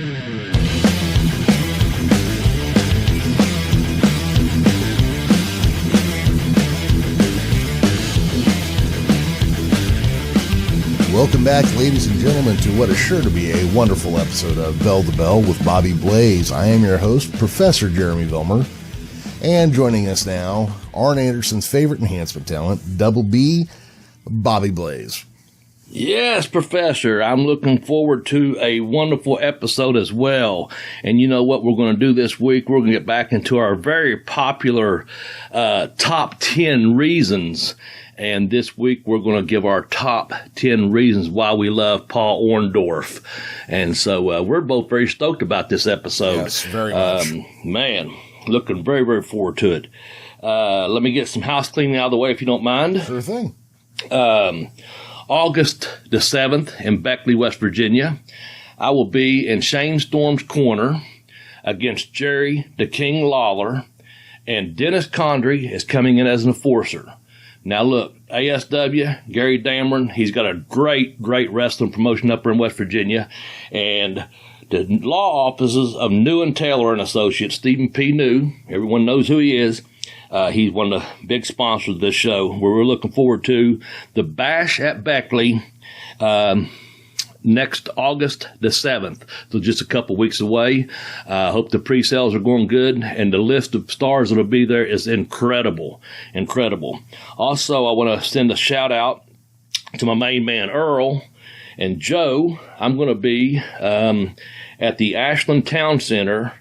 Welcome back, ladies and gentlemen, to what is sure to be a wonderful episode of Bell to Bell with Bobby Blaze. I am your host, Professor Jeremy Vilmur, and joining us now, Arn Anderson's favorite enhancement talent, Double B, Bobby Blaze. Yes, Professor, I'm looking forward to a wonderful episode as well. And you know what we're going to do this week? We're going to get back into our very popular top 10 reasons. And this week, we're going to give our top 10 reasons why we love Paul Orndorff. And so we're both very stoked about this episode. Yes, very much. Man, looking very, very forward to it. Let me get some house cleaning out of the way, if you don't mind. Sure thing. August the 7th in Beckley, West Virginia, I will be in Shane Storm's corner against Jerry the King Lawler, and Dennis Condrey is coming in as an enforcer. Now, look, ASW, Gary Dameron, he's got a great wrestling promotion up there in West Virginia. And the law offices of New and Taylor and Associates, Stephen P. New, everyone knows who he is. He's one of the big sponsors of this show, where we're looking forward to the Bash at Beckley next August the 7th. So just a couple weeks away. Hope the pre-sales are going good, and the list of stars that will be there is incredible. Also, I want to send a shout out to my main man Earl and Joe. I'm going to be at the Ashland Town Center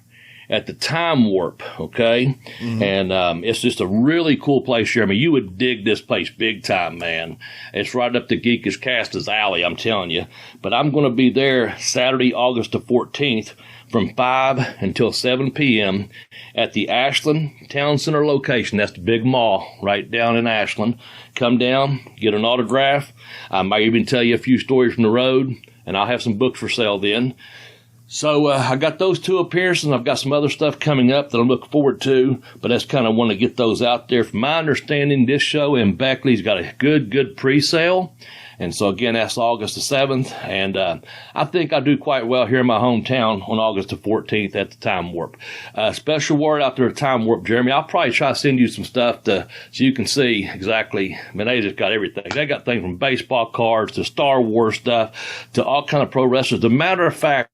at the Time Warp, okay? Mm-hmm. And it's just a really cool place here. I mean, you would dig this place big time, man. It's right up the Geekish Casta's alley, I'm telling you. But I'm going to be there Saturday, August the 14th from 5 until 7 p.m. at the Ashland Town Center location. That's the big mall right down in Ashland. Come down, get an autograph. I might even tell you a few stories from the road, and I'll have some books for sale then. So I got those two appearances. I've got some other stuff coming up that I'm looking forward to, but I just kind of want to get those out there. From my understanding, this show in Beckley's got a good pre-sale. And so, again, that's August the 7th. And I think I'll do quite well here in my hometown on August the 14th at the Time Warp. Special word out there at Time Warp, Jeremy. I'll probably try to send you some stuff so you can see exactly. I mean, they just got everything. They got things from baseball cards to Star Wars stuff to all kind of pro wrestlers. As a matter of fact,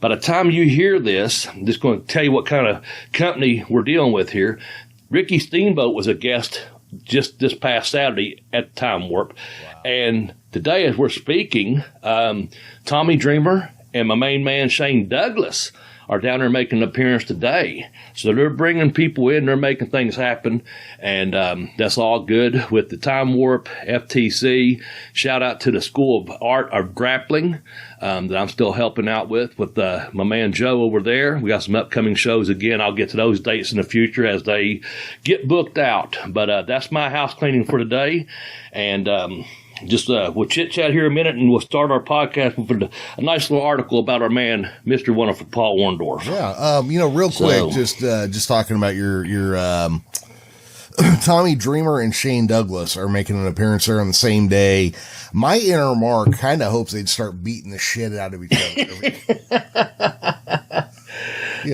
by the time you hear this, I'm just going to tell you what kind of company we're dealing with here. Ricky Steamboat was a guest just this past Saturday at the Time Warp. Wow. And today, as we're speaking, Tommy Dreamer and my main man Shane Douglas are down there making an appearance today. So they're bringing people in, they're making things happen, and that's all good with the Time Warp, FTC. Shout out to the School of Art of Grappling that I'm still helping out with my man Joe over there. We got some upcoming shows again. I'll get to those dates in the future as they get booked out. But that's my house cleaning for today, and we'll chit-chat here a minute, and we'll start our podcast with a nice little article about our man, Mr. Wonderful Paul Orndorff. Yeah, real quick, just talking about your Tommy Dreamer and Shane Douglas are making an appearance there on the same day. My inner Mark kind of hopes they'd start beating the shit out of each other.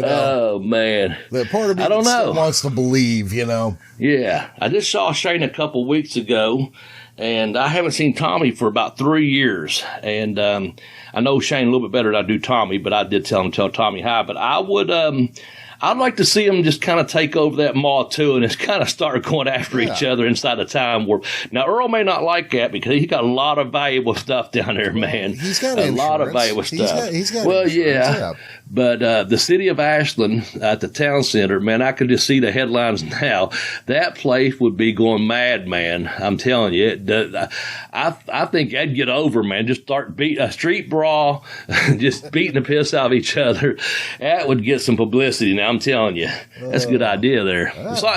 Oh, man. The part of me still wants to believe, Yeah, I just saw Shane a couple weeks ago, and I haven't seen Tommy for about 3 years. And I know Shane a little bit better than I do Tommy, but I did tell Tommy hi. But I'd like to see them just kind of take over that mall, too, and just kind of start going after each other inside the Time Warp. Now, Earl may not like that because he's got a lot of valuable stuff down there, man. He's got a lot of valuable stuff. He's got yeah. But the city of Ashland at the town center, man, I can just see the headlines now. That place would be going mad, man. I'm telling you. I think that'd get over, man. Just start a street brawl, just beating the piss out of each other. That would get some publicity. Now, I'm telling you, that's a good idea there.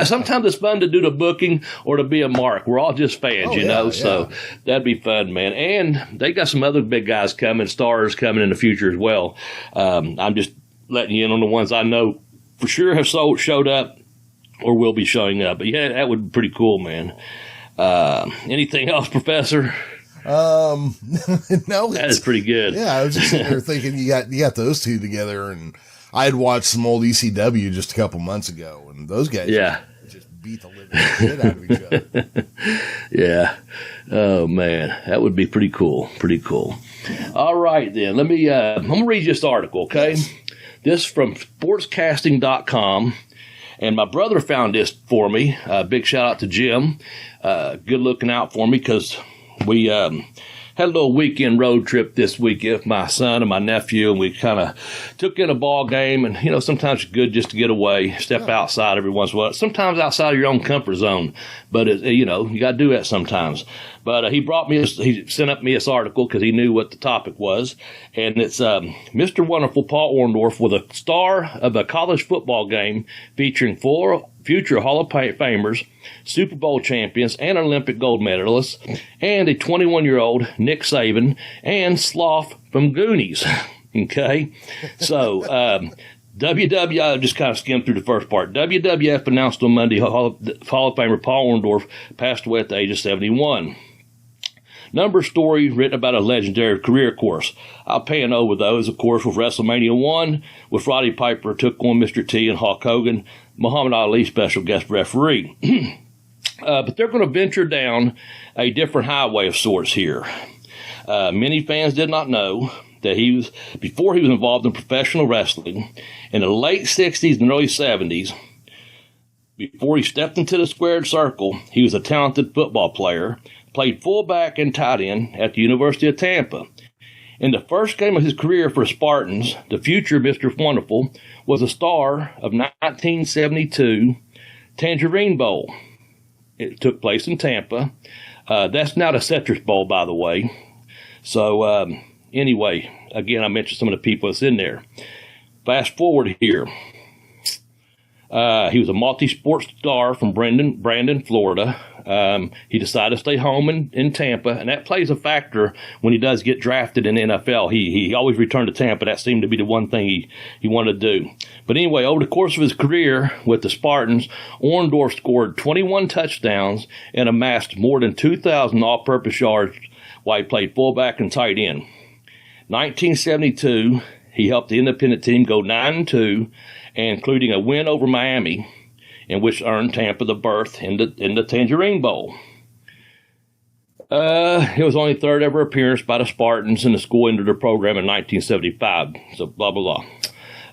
Sometimes it's fun to do the booking or to be a mark. We're all just fans, so that'd be fun, man. And they got some other big guys coming, stars coming in the future as well. I'm just letting you in on the ones I know for sure have showed up or will be showing up. But yeah, that would be pretty cool, man. Anything else, Professor? No, That is pretty good. Yeah, I was just sitting there thinking you got those two together, and I had watched some old ECW just a couple months ago, and those guys just beat the living shit out of each other. Yeah. Oh man, that would be pretty cool. Pretty cool. All right then, let me. I'm gonna read you this article, okay? Yes. This from sportscasting.com. And my brother found this for me. Big shout out to Jim. Good looking out for me because we had a little weekend road trip this weekend with my son and my nephew, and we kind of took in a ball game. And, you know, sometimes it's good just to get away, step outside every once in a while. Sometimes outside of your own comfort zone. But, you know, you got to do that sometimes. But he sent up me this article because he knew what the topic was. And it's Mr. Wonderful Paul Orndorff with a star of a college football game featuring 4 future Hall of Famers, Super Bowl champions, and Olympic gold medalists, and a 21-year-old Nick Saban, and Sloth from Goonies. Okay? So, I just kind of skimmed through the first part. WWF announced on Monday Hall of Famer Paul Orndorff passed away at the age of 71. Number story written about a legendary career, of course. I'll pan over those, of course, with WrestleMania 1, with Roddy Piper took on Mr. T and Hulk Hogan, Muhammad Ali special guest referee. But they're going to venture down a different highway of sorts here. Many fans did not know that before he was involved in professional wrestling, in the late 60s and early 70s, before he stepped into the squared circle, he was a talented football player, played fullback and tight end at the University of Tampa. In the first game of his career for Spartans, the future Mr. Wonderful was a star of 1972 Tangerine Bowl. It took place in Tampa. That's now the Citrus Bowl, by the way. So, anyway, again, I mentioned some of the people that's in there. Fast forward here. He was a multi-sport star from Brandon, Florida. He decided to stay home in Tampa, and that plays a factor when he does get drafted in the NFL. He always returned to Tampa. That seemed to be the one thing he wanted to do. But anyway, over the course of his career with the Spartans, Orndorff scored 21 touchdowns and amassed more than 2,000 all-purpose yards while he played fullback and tight end. 1972, he helped the independent team go 9-2, including a win over Miami, in which earned Tampa the berth in the Tangerine Bowl. It was only third ever appearance by the Spartans, and the school ended their program in 1975. So blah blah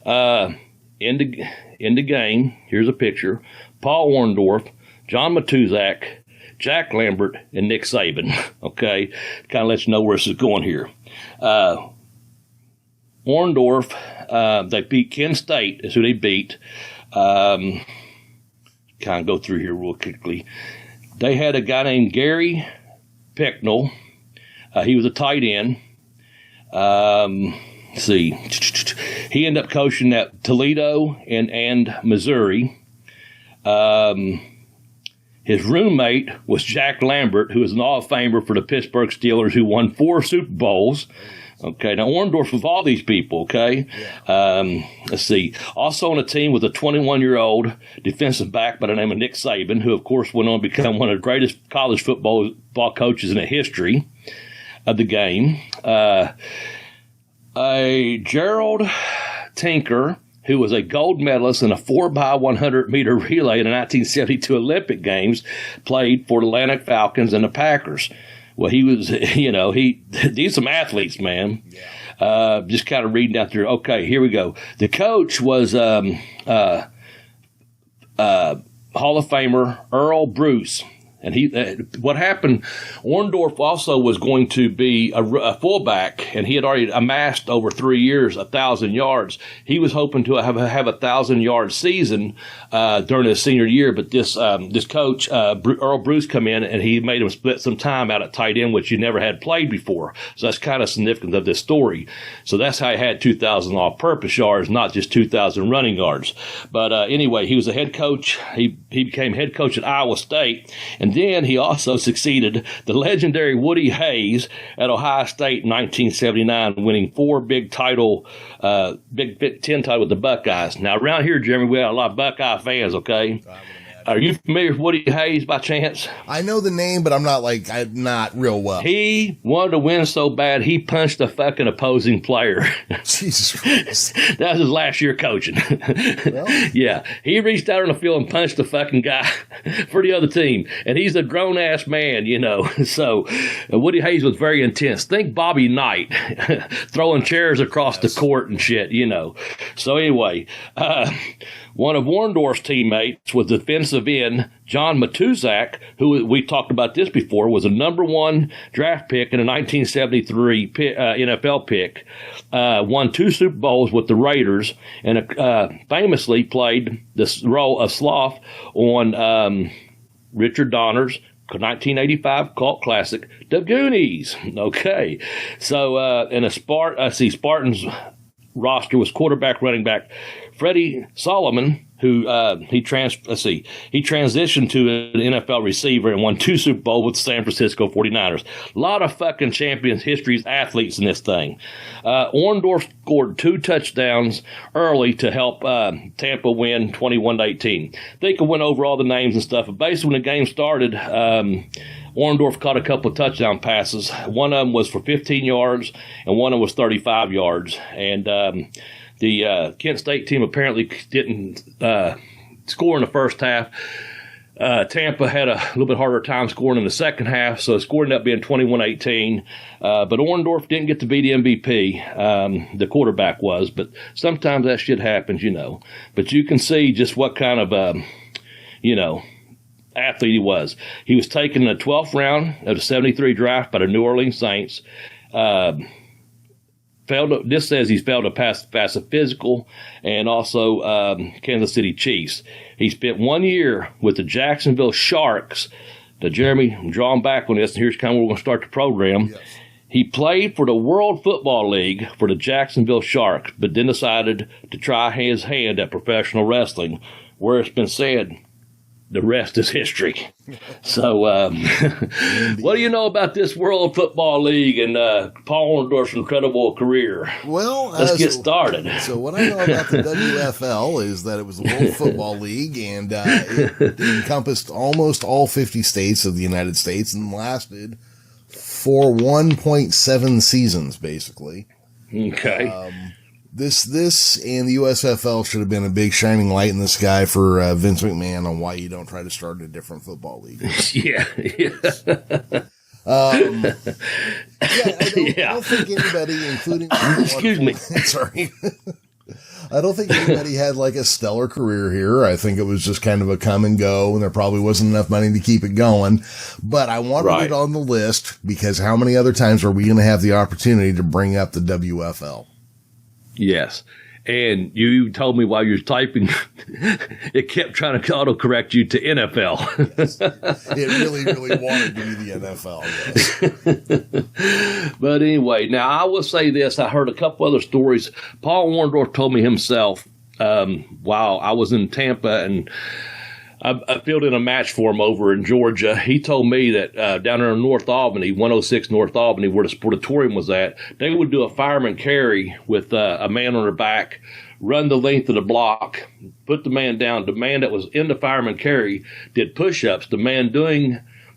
blah. In the game, here's a picture: Paul Orndorff, John Matuzak, Jack Lambert, and Nick Saban. Okay, kind of let you know where this is going here. Orndorff, they beat Kent State, is who they beat. Kind of go through here real quickly. They had a guy named Gary Pecknell. He was a tight end. Let's see. He ended up coaching at Toledo and Missouri. His roommate was Jack Lambert, who was an All-Famer for the Pittsburgh Steelers, who won 4 Super Bowls. Okay, now Orndorff with all these people, okay? Yeah. Let's see. Also on the team was a 21-year-old defensive back by the name of Nick Saban, who, of course, went on to become one of the greatest college football coaches in the history of the game. A Gerald Tinker, who was a gold medalist in a 4x100-meter relay in the 1972 Olympic Games, played for the Atlantic Falcons and the Packers. Well, he was, these some athletes, man. Yeah. Just kind of reading out there. Okay, here we go. The coach was Hall of Famer Earl Bruce. And what happened, Orndorff also was going to be a fullback, and he had already amassed over 3 years 1,000 yards. He was hoping to have a 1,000-yard season during his senior year, but this coach, Earl Bruce, come in, and he made him split some time out at tight end, which he never had played before. So that's kind of significant of this story. So that's how he had 2,000 all-purpose yards, not just 2,000 running yards. But anyway, he was a head coach. He became head coach at Iowa State, and then he also succeeded the legendary Woody Hayes at Ohio State in 1979, winning 4 Big 10 title with the Buckeyes. Now, around here, Jeremy, we have a lot of Buckeye fans, okay? Are you familiar with Woody Hayes by chance? I know the name, but I'm not real well. He wanted to win so bad, he punched a fucking opposing player. Jesus Christ. That was his last year coaching. Well, yeah, he reached out on the field and punched the fucking guy for the other team. And he's a grown-ass man, you know. So Woody Hayes was very intense. Think Bobby Knight throwing chairs across the court and shit, you know. So anyway, one of Orndorff's teammates was defensive end John Matuzak, who we talked about this before, was a number 1 draft pick in a 1973 NFL pick, won 2 Super Bowls with the Raiders, and famously played the role of Sloth on Richard Donner's 1985 cult classic, The Goonies. Okay, so in Spartans roster was quarterback, running back Freddie Solomon, who he transitioned to an NFL receiver and won 2 Super Bowls with the San Francisco 49ers. A lot of fucking champions, histories, athletes in this thing. Orndorff scored 2 touchdowns early to help Tampa win 21-18. They could win over all the names and stuff, but basically when the game started, Orndorff caught a couple of touchdown passes. One of them was for 15 yards, and one of them was 35 yards. And the Kent State team apparently didn't score in the first half. Tampa had a little bit harder time scoring in the second half, so the score ended up being 21-18. But Orndorff didn't get to be the MVP. The quarterback was, but sometimes that shit happens, you know. But you can see just what kind of, athlete he was. He was taken in the 12th round of the 73 draft by the New Orleans Saints. This says he's failed to pass a physical, and also Kansas City Chiefs. He spent 1 year with the Jacksonville Sharks. Now, Jeremy, I'm drawing back on this, and here's kind of where we're going to start the program. Yes. He played for the World Football League for the Jacksonville Sharks, but then decided to try his hand at professional wrestling, where it's been said, the rest is history. So, what do you know about this World Football League and Paul Orndorff's incredible career? Well, let's get started. So, what I know about the WFL is that it was the World Football League, and it encompassed almost all 50 states of the United States and lasted for 1.7 seasons, basically. Okay. This and the USFL should have been a big shining light in the sky for Vince McMahon on why you don't try to start a different football league. Yeah. I don't think anybody, including excuse me, sorry, I don't think anybody had like a stellar career here. I think it was just kind of a come and go, and there probably wasn't enough money to keep it going. But I wanted it on the list because how many other times are we going to have the opportunity to bring up the WFL? Yes. And you told me while you were typing, it kept trying to autocorrect you to NFL. Yes. It really, really wanted to be the NFL, yes. But anyway, now I will say this. I heard a couple other stories. Paul Orndorff told me himself while I was in Tampa and I filled in a match for him over in Georgia. He told me that down there in North Albany, 106 North Albany, where the sportatorium was at, they would do a fireman carry with a man on their back, run the length of the block, put the man down. The man that was in the fireman carry did push-ups. The man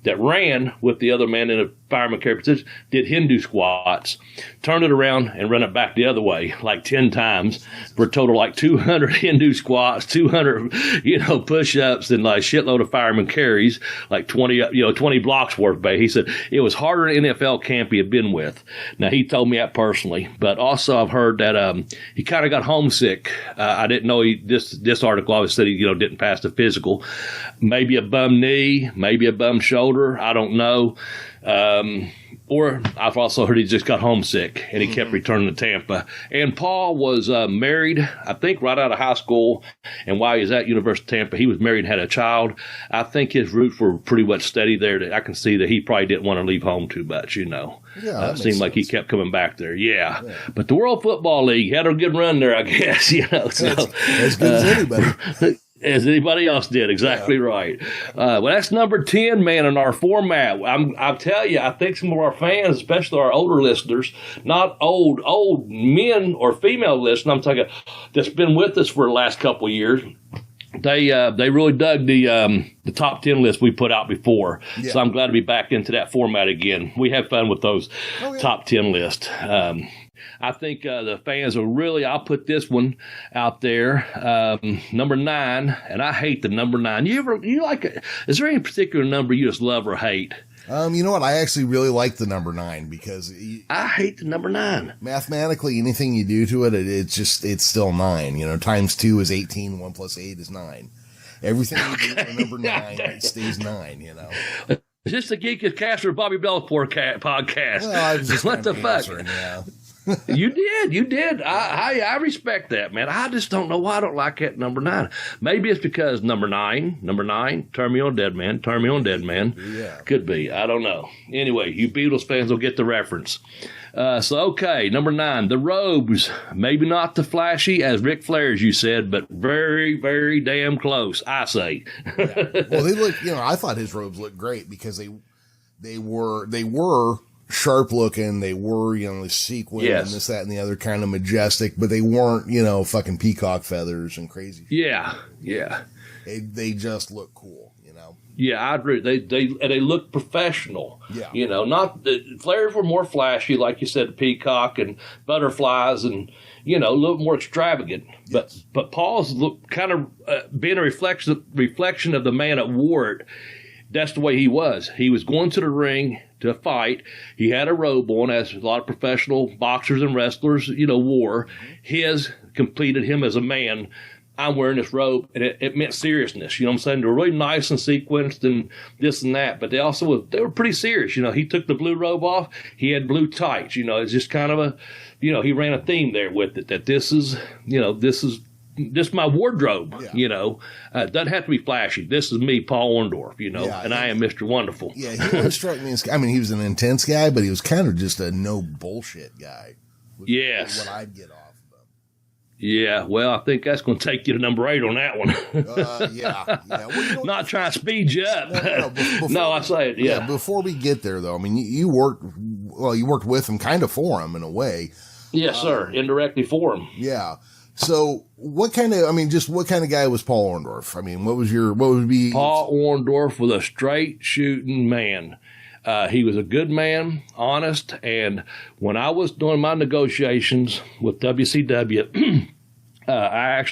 that ran with the other man in a fireman carry position did Hindu squats, turned it around and run it back the other way like 10 times for a total like 200 Hindu squats, 200, push-ups and like shitload of fireman carries, like 20 blocks worth. He said it was harder than NFL camp he had been with. Now, he told me that personally, but also I've heard that he kind of got homesick. I didn't know this article obviously said he didn't pass the physical. Maybe a bum knee, maybe a bum shoulder. I don't know. Or I've also heard he just got homesick and he kept returning to Tampa. And Paul was married, I think, right out of high school. And while he was at University of Tampa, he was married and had a child. I think his roots were pretty much steady there. That I can see that he probably didn't want to leave home too much, Yeah, it seemed like he kept coming back there. Yeah. But the World Football League had a good run there, I guess. So, as good as anybody. As anybody else did, exactly right. Well, that's number 10, man, in our format. I'll tell you, I think some of our fans, especially our older listeners, not old men or female listeners, I'm talking that's been with us for the last couple of years, they really dug the top 10 list we put out before. Yeah. So I'm glad to be back into that format again. We have fun with those top 10 lists. I think the fans will really, I'll put this one out there, number 9, and I hate the number 9. You like it? Is there any particular number you just love or hate? You know what? I actually really like the number 9 because I hate the number 9. Mathematically, anything you do to it, it's still 9. You know, times 2 is 18, 1 plus 8 is 9. Everything you do for number 9, it stays 9, you know. Is this the Geek Caster Bobby Bell podcast? Well, I was just what the fuck? Yeah. You did. I respect that, man. I just don't know why I don't like that number 9. Maybe it's because number nine, turn me on, dead man. Yeah. Could be. I don't know. Anyway, you Beatles fans will get the reference. Okay, number 9, the robes. Maybe not the flashy as Ric Flair, as you said, but very, very damn close, I say. Yeah. Well, they look, I thought his robes looked great because they were sharp looking. They were, the sequin and this, that, and the other, kind of majestic, but they weren't, fucking peacock feathers and crazy. Yeah. They just look cool, Yeah, I agree. They look professional. Yeah. Not the Flares were more flashy, like you said, peacock and butterflies, and a little more extravagant. Yes. But Paul's look kind of being a reflection of the man that wore it. That's the way he was. He was going to the ring to fight. He had a robe on, as a lot of professional boxers and wrestlers, wore. His completed him as a man. I'm wearing this robe, and it meant seriousness. You know what I'm saying? They were really nice and sequenced and this and that, but they were pretty serious. He took the blue robe off. He had blue tights. It's just kind of he ran a theme there with it, that this is my wardrobe. Yeah. It doesn't have to be flashy. This is me, Paul Orndorff, and I am Mr. Wonderful. Yeah, he always struck me as, he was an intense guy, but he was kind of just a no bullshit guy. Yes. What I'd get off. Yeah, well, I think that's going to take you to number 8 on that one. Yeah. Well, not trying to speed you up. No, I say it. Yeah. Before we get there, though, you worked with him, kind of for him in a way. Yes, sir. Indirectly for him. Yeah. So, what kind of guy was Paul Orndorff? What would be Paul Orndorff was a straight shooting man. He was a good man, honest, and when I was doing my negotiations with WCW, I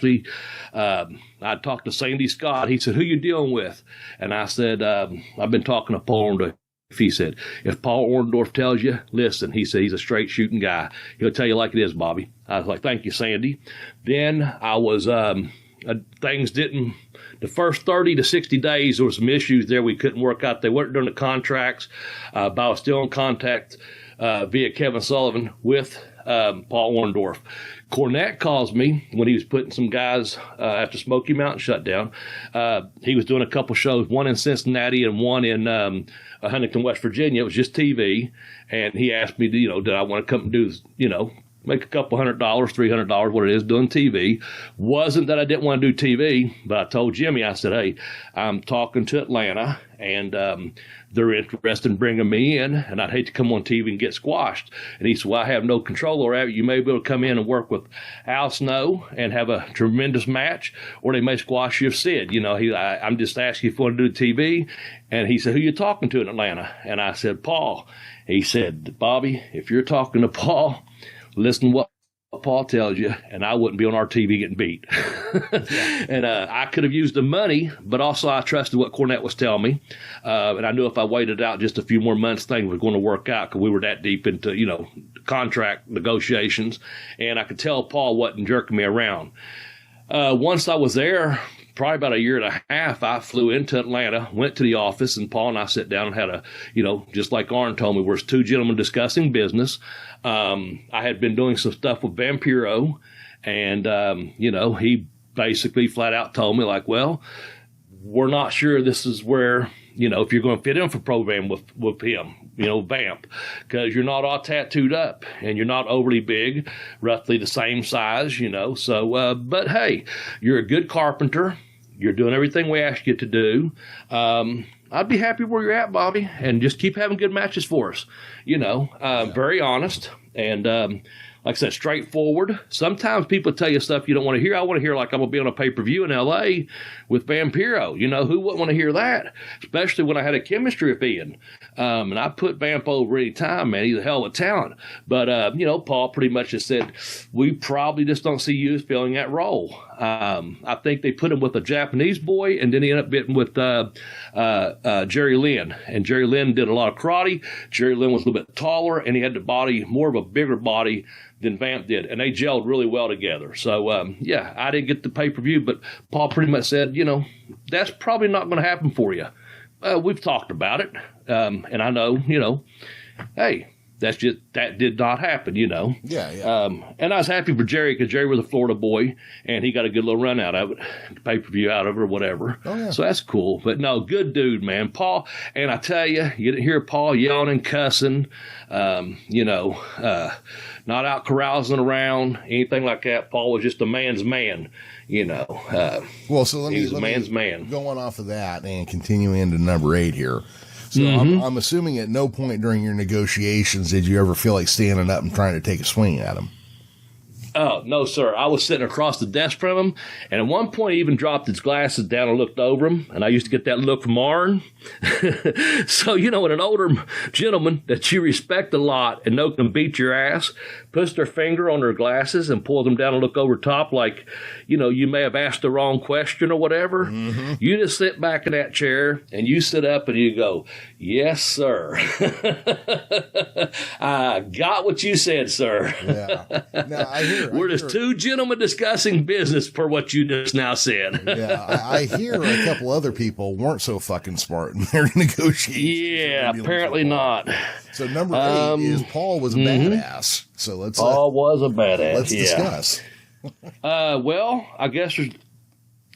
talked to Sandy Scott. He said, "Who you dealing with?" And I said, "I've been talking to Paul Orndorff." He said, "If Paul Orndorff tells you, listen." He said, "He's a straight shooting guy. He'll tell you like it is, Bobby." I was like, "Thank you, Sandy." Then I was things didn't. The first 30 to 60 days, there were some issues there we couldn't work out. They weren't doing the contracts, but I was still in contact via Kevin Sullivan with Paul Orndorff. Cornette calls me when he was putting some guys after Smoky Mountain shut down. He was doing a couple shows, one in Cincinnati and one in Huntington, West Virginia. It was just TV, and he asked me, did I want to come and do, make a couple $100, $300, what it is, doing TV. Wasn't that I didn't want to do TV, but I told Jimmy, I said, "Hey, I'm talking to Atlanta, and they're interested in bringing me in, and I'd hate to come on TV and get squashed." And he said, "Well, I have no control over that. You may be able to come in and work with Al Snow and have a tremendous match, or they may squash you, Sid. I'm just asking if you want to do TV." And he said, "Who you talking to in Atlanta?" And I said, "Paul." He said, "Bobby, if you're talking to Paul, listen to what Paul tells you, and I wouldn't be on our TV getting beat." And I could have used the money, but also I trusted what Cornette was telling me. And I knew if I waited out just a few more months, things were going to work out because we were that deep into, contract negotiations. And I could tell Paul wasn't jerking me around. Once I was there, probably about a year and a half, I flew into Atlanta, went to the office, and Paul and I sat down and had just like Arn told me, we're two gentlemen discussing business. I had been doing some stuff with Vampiro, and, he basically flat out told me, like, "Well, we're not sure this is where, if you're going to fit in for program with him, Vamp, because you're not all tattooed up and you're not overly big, roughly the same size, So, but hey, you're a good carpenter. You're doing everything we asked you to do. I'd be happy where you're at, Bobby, and just keep having good matches for us. Very honest. And like I said, straightforward. Sometimes people tell you stuff you don't want to hear. I want to hear like I'm going to be on a pay-per-view in L.A. with Vampiro. You know, who wouldn't want to hear that? Especially when I had a chemistry with Ian. And I put Vamp over any time, man. He's a hell of a talent. But, you know, Paul pretty much just said, we probably just don't see you as filling that role. I think they put him with a Japanese boy, and then he ended up getting with Jerry Lynn. And Jerry Lynn did a lot of karate. Jerry Lynn was a little bit taller, and he had the body, more of a bigger body than Vamp did. And they gelled really well together. So, yeah, I didn't get the pay-per-view, but Paul pretty much said, you know, that's probably not going to happen for you. We've talked about it, and I know, you know, hey, that did not happen, you know. Yeah. And I was happy for Jerry because Jerry was a Florida boy, and he got a good little run out of it, pay-per-view out of it or whatever. Oh, yeah. So that's cool. But no, good dude, man. Paul, and I tell you, you didn't hear Paul yelling and cussing, you know, not out carousing around, anything like that. Paul was just a man's man, you know. Well, so let me man's man. Going off of that and continuing into number 8 here. So I'm assuming at no point during your negotiations did you ever feel like standing up and trying to take a swing at him. Oh, no, sir. I was sitting across the desk from him, and at one point he even dropped his glasses down and looked over him, and I used to get that look from Arn. So, you know, when an older gentleman that you respect a lot and know can beat your ass puts their finger on their glasses and pulls them down and look over top like, you know, you may have asked the wrong question or whatever, you just sit back in that chair, and you sit up and you go, yes, sir. I got what you said, sir. Yeah. Now, We're just two gentlemen discussing business per what you just now said. Yeah, I hear a couple other people weren't so fucking smart in their negotiations. Yeah, apparently not. So number 8 is Paul was a badass. So let's Paul was a badass. Let's discuss. Well, I guess there's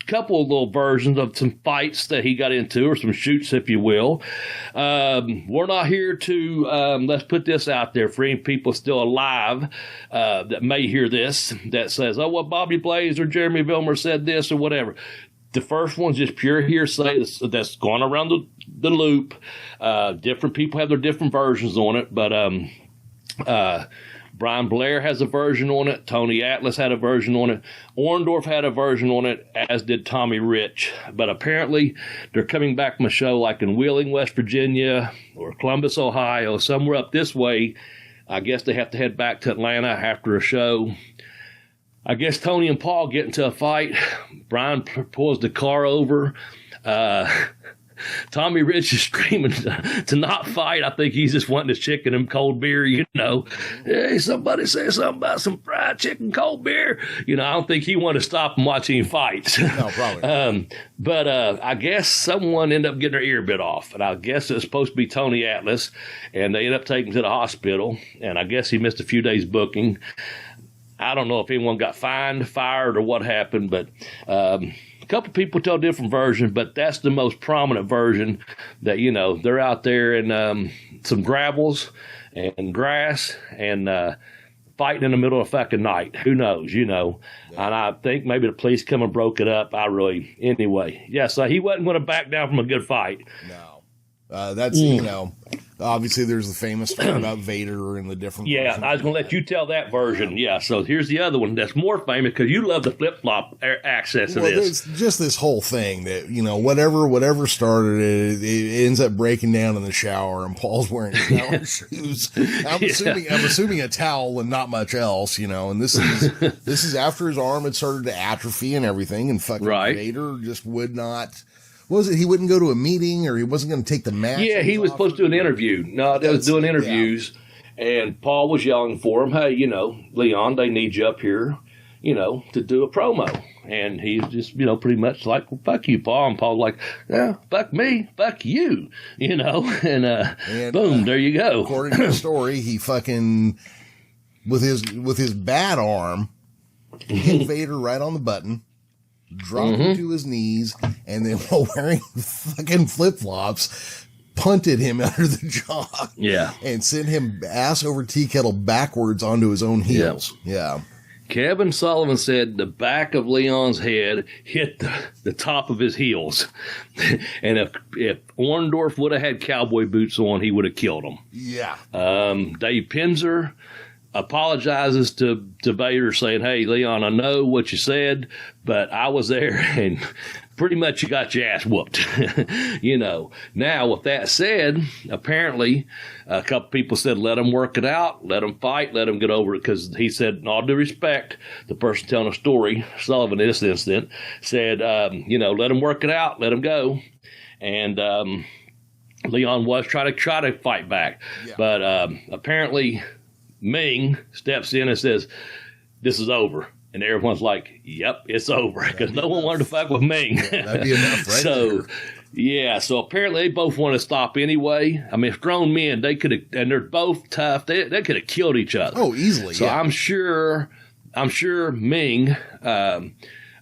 couple of little versions of some fights that he got into, or some shoots, if you will. We're not here to, let's put this out there for any people still alive that may hear this, that says, oh, well, Bobby Blaze or Jeremy Vilmur said this or whatever. The first one's just pure hearsay that's going around the loop. Different people have their different versions on it, but Brian Blair has a version on it. Tony Atlas had a version on it. Orndorff had a version on it, as did Tommy Rich. But apparently, they're coming back from a show like in Wheeling, West Virginia, or Columbus, Ohio, somewhere up this way. I guess they have to head back to Atlanta after a show. I guess Tony and Paul get into a fight. Brian pulls the car over. Tommy Rich is screaming to not fight. I think he's just wanting his chicken and cold beer, you know. Hey, somebody say something about some fried chicken, cold beer. You know, I don't think he wanted to stop and watch any fights. No, probably. But I guess someone ended up getting their ear bit off. And I guess it was supposed to be Tony Atlas. And they ended up taking him to the hospital. And I guess he missed a few days booking. I don't know if anyone got fined, fired, or what happened, but a couple people tell different versions, but that's the most prominent version that, you know, they're out there in some gravels and grass and fighting in the middle of fucking night. Who knows, you know? Yeah. And I think maybe the police come and broke it up. Anyway. Yeah, so he wasn't going to back down from a good fight. No. That's, you know, obviously there's the famous story about Vader and the different. Yeah, I was going to let you tell that version. Yeah, so here's the other one that's more famous because you love the flip-flop access to this. There's just this whole thing that, you know, whatever started it ends up breaking down in the shower, and Paul's wearing shower shoes. I'm assuming a towel and not much else, you know, and this is after his arm had started to atrophy and everything, and fucking Vader just would not. What was it? He wouldn't go to a meeting, or he wasn't going to take the match? Yeah, he was supposed to do an interview. No, they was doing interviews, and Paul was yelling for him, hey, you know, Leon, they need you up here, you know, to do a promo. And he's just, you know, pretty much like, well, fuck you, Paul. And Paul's like, yeah, fuck me, fuck you, you know, and boom, there you go. According to the story, he fucking, with his bad arm, hit Vader right on the button. Dropped him to his knees, and then while wearing fucking flip-flops, punted him under the jaw. Yeah. And sent him ass over tea kettle backwards onto his own heels. Yeah. Kevin Sullivan said the back of Leon's head hit the top of his heels. And if Orndorff would have had cowboy boots on, he would have killed him. Yeah. Dave Pinzer apologizes to Vader, saying, "Hey, Leon, I know what you said, but I was there, and pretty much you got your ass whooped." Now, with that said, apparently a couple people said, let him work it out, let him fight, let him get over it, because he said, in all due respect, the person telling the story, Sullivan, in this incident, said, let him work it out, let him go. And Leon was trying to fight back. Yeah. But apparently Ming steps in and says, "This is over." And everyone's like, "Yep, it's over," because no one wanted to fuck with Ming. Yeah, that'd be enough, right? So apparently they both want to stop anyway. I mean, if grown men, they could have, and they're both tough. They could have killed each other. Oh, easily. So yeah. I'm sure Ming,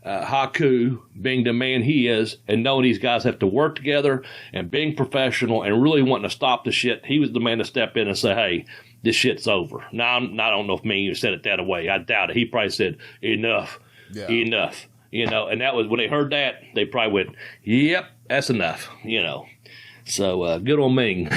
Haku, being the man he is, and knowing these guys have to work together and being professional and really wanting to stop the shit, he was the man to step in and say, "Hey, this shit's over." Now, I don't know if Ming said it that way. I doubt it. He probably said, "Enough, enough." And that was when they heard that, they probably went, "Yep, that's enough." So good on Ming.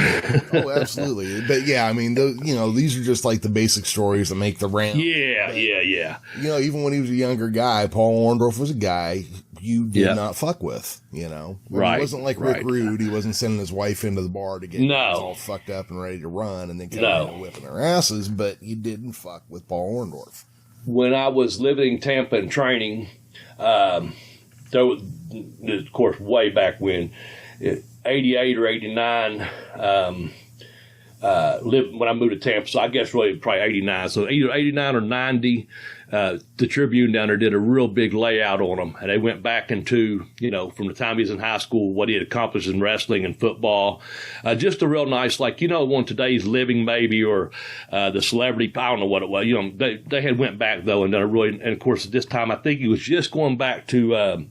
Oh, absolutely. But yeah, I mean, these are just like the basic stories that make the round. Yeah. Even when he was a younger guy, Paul Orndorff was a guy you did not fuck with. Right. He wasn't like Rick Rude. He wasn't sending his wife into the bar to get all fucked up and ready to run and then come out and whipping their asses. But you didn't fuck with Paul Orndorff. When I was living in Tampa and training, there was, of course, way back when. 88 or 89, lived when I moved to Tampa, so I guess really probably 89. So either 89 or 90, the Tribune down there did a real big layout on him, and they went back into, from the time he was in high school, what he had accomplished in wrestling and football. Just a real nice, one Today's Living maybe, or the Celebrity, I don't know what it was. They had went back, though, and done a really, and of course, at this time, I think he was just going back to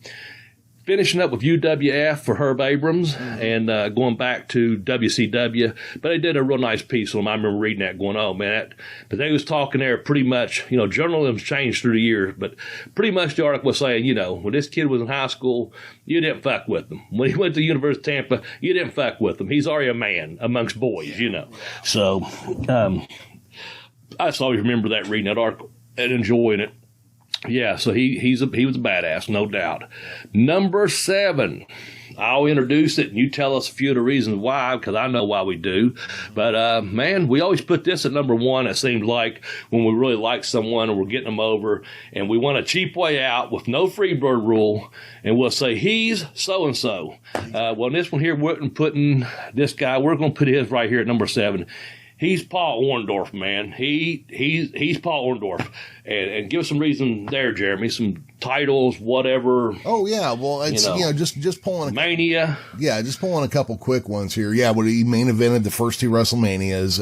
finishing up with UWF for Herb Abrams and going back to WCW. But they did a real nice piece on him. I remember reading that going, oh, man. But they was talking there pretty much, journalism's changed through the years, but pretty much the article was saying, when this kid was in high scholl, you didn't fuck with him. When he went to the University of Tampa, you didn't fuck with him. He's already a man amongst boys, So I just always remember that, reading that article and enjoying it. Yeah, so he was a badass, no doubt. Number 7, I'll introduce it, and you tell us a few of the reasons why, because I know why we do. But, man, we always put this at number 1, it seems like, when we really like someone and we're getting them over, and we want a cheap way out with no free bird rule, and we'll say, he's so-and-so. Well, in this one here, we're putting this guy, we're going to put his right here at number 7. He's Paul Orndorff, man. He's Paul Orndorff. And give us some reason there, Jeremy. Some titles, whatever. Oh, yeah. Well, it's, just pulling Mania. Yeah, just pulling a couple quick ones here. Yeah, well, he main evented the first 2 WrestleManias.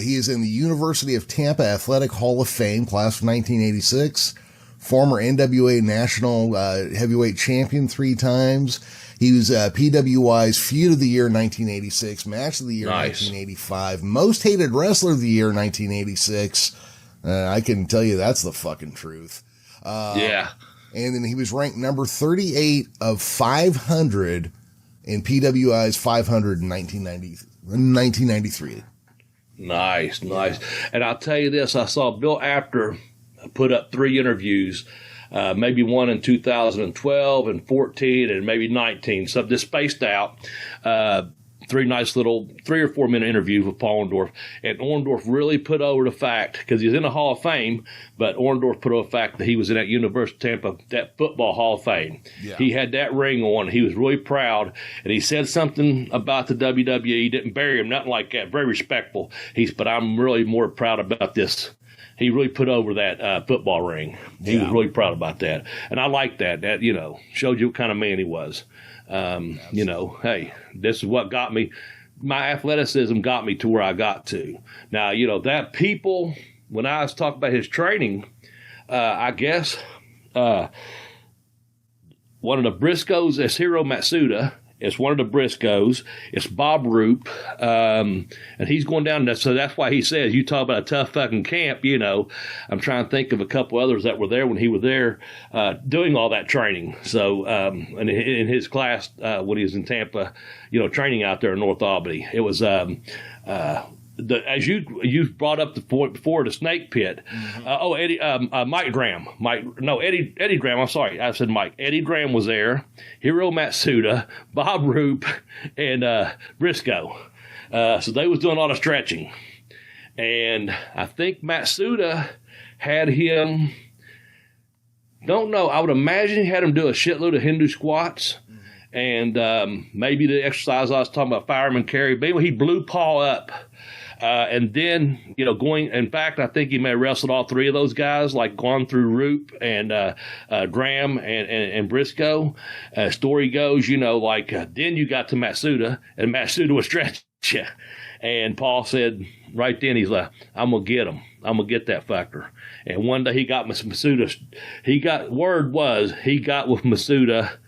He is in the University of Tampa Athletic Hall of Fame, class of 1986. Former NWA National Heavyweight Champion 3 times. He was PWI's Feud of the Year 1986, Match of the Year 1985, Most Hated Wrestler of the Year 1986. I can tell you that's the fucking truth. Yeah. And then he was ranked number 38 of 500 in PWI's 500 in 1993. Nice. And I'll tell you this, I saw Bill Apter put up 3 interviews, maybe one in 2012 and 14 and maybe 19. So this spaced out. 3 nice little 3 or 4 minute interviews with Paul Orndorff. And Orndorff really put over the fact, because he's in the Hall of Fame, but Orndorff put over the fact that he was in that University of Tampa, that football Hall of Fame. Yeah. He had that ring on. He was really proud. And he said something about the WWE. He didn't bury him, nothing like that. Very respectful. But I'm really more proud about this. He really put over that football ring. He was really proud about that. And I like that. That, showed you what kind of man he was. Hey, this is what got me. My athleticism got me to where I got to. Now, that people, when I was talking about his training, I guess one of the Briscoes is Hiro Matsuda. It's one of the Briscoes. It's Bob Roop. And he's going down there. So that's why he says, you talk about a tough fucking camp, I'm trying to think of a couple others that were there when he was there doing all that training. So in his class when he was in Tampa, training out there in North Albany. It was as you brought up before the snake pit. Eddie Mike Graham, Eddie Graham. I'm sorry, I said Mike. Eddie Graham was there. Hiro Matsuda, Bob Roop, and Briscoe. So they was doing a lot of stretching, and I think Matsuda had him. Don't know. I would imagine he had him do a shitload of Hindu squats. And maybe the exercise I was talking about, fireman carry. But anyway, he blew Paul up. And then, in fact, I think he may have wrestled all three of those guys, like gone through Roop and Graham and Briscoe. Story goes, then you got to Matsuda, and Matsuda was stretching you. And Paul said right then, he's like, I'm going to get him. I'm going to get that fucker. And one day he got Matsuda. He got with Matsuda.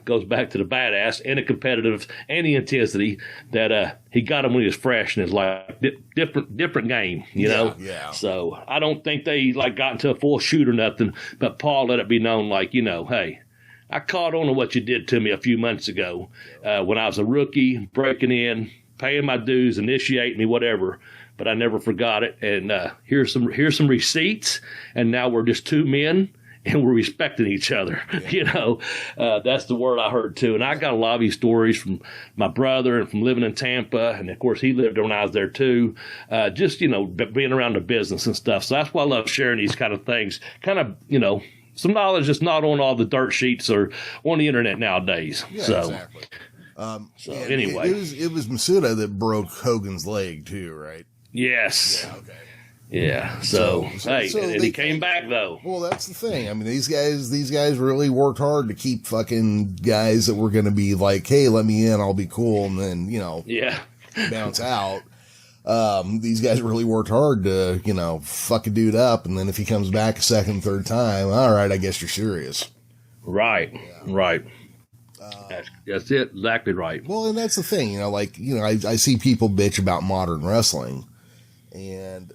Goes back to the badass and the competitive and the intensity that he got him when he was fresh in his life. Different game, know? Yeah. So I don't think they got into a full shoot or nothing, but Paul let it be known hey, I caught on to what you did to me a few months ago when I was a rookie, breaking in, paying my dues, initiating me, whatever. But I never forgot it. And here's some receipts, and now we're just two men. And we're respecting each other, That's the word I heard too. And I got a lot of these stories from my brother and from living in Tampa. And of course, he lived when I was there too. Just, being around the business and stuff. So that's why I love sharing these kind of things. Kind of, some knowledge that's not on all the dirt sheets or on the internet nowadays. Yeah, so, exactly. Anyway. It was Matsuda that broke Hogan's leg too, right? Yes. Yeah, okay. Yeah. So and he came back though. Well, that's the thing. I mean, these guys really worked hard to keep fucking guys that were going to be like, hey, let me in, I'll be cool, and then bounce out. These guys really worked hard to fuck a dude up, and then if he comes back a second, third time, all right, I guess you're serious. Right. Yeah. Right. That's it. Exactly right. Well, and that's the thing. I see people bitch about modern wrestling, and.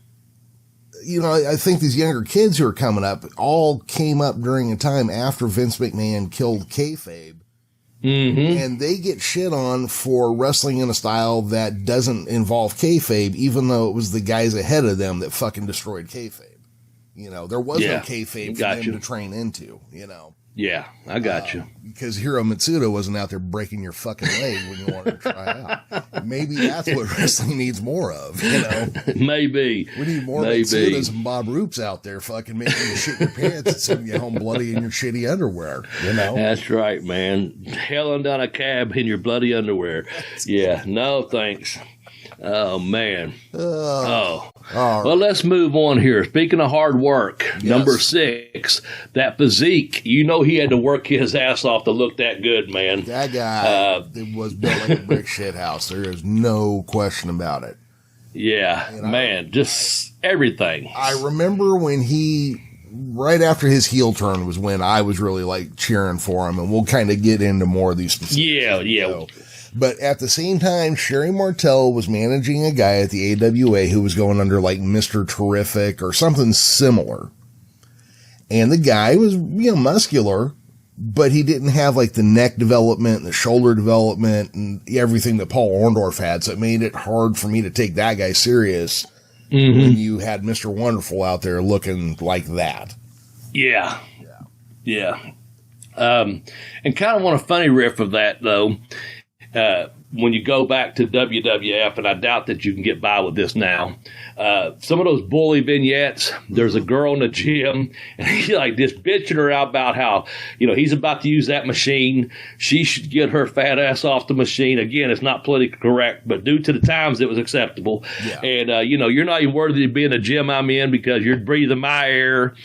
I think these younger kids who are coming up all came up during a time after Vince McMahon killed kayfabe. Mm-hmm. And they get shit on for wrestling in a style that doesn't involve kayfabe, even though it was the guys ahead of them that fucking destroyed kayfabe. There was no kayfabe for them to train into, Yeah, I got you. Because Hiro Matsuda wasn't out there breaking your fucking leg when you wanted to try out. Maybe that's what wrestling needs more of, Maybe. We need more Matsudas and Bob Roops out there fucking making you shit your pants and sending you home bloody in your shitty underwear, That's right, man. Hailing down a cab in your bloody underwear. Yeah, no thanks. Oh, man. All right. Well, let's move on here. Speaking of hard work, number 6, that physique. He had to work his ass off to look that good, man. That guy was built like a brick shit house. There is no question about it. Yeah, just everything. I remember when right after his heel turn was when I was really cheering for him, and we'll kind of get into more of these specifics. Yeah. But at the same time, Sherry Martel was managing a guy at the AWA who was going under Mr. Terrific or something similar. And the guy was, muscular, but he didn't have the neck development and the shoulder development and everything that Paul Orndorff had. So it made it hard for me to take that guy serious when you had Mr. Wonderful out there looking like that. Yeah. And kind of want a funny riff of that though. When you go back to WWF, and I doubt that you can get by with this now, some of those bully vignettes, there's a girl in the gym, and he's just bitching her out about how, he's about to use that machine. She should get her fat ass off the machine. Again, it's not politically correct, but due to the times, it was acceptable. Yeah. And, you're not even worthy to be in the gym I'm in because you're breathing my air.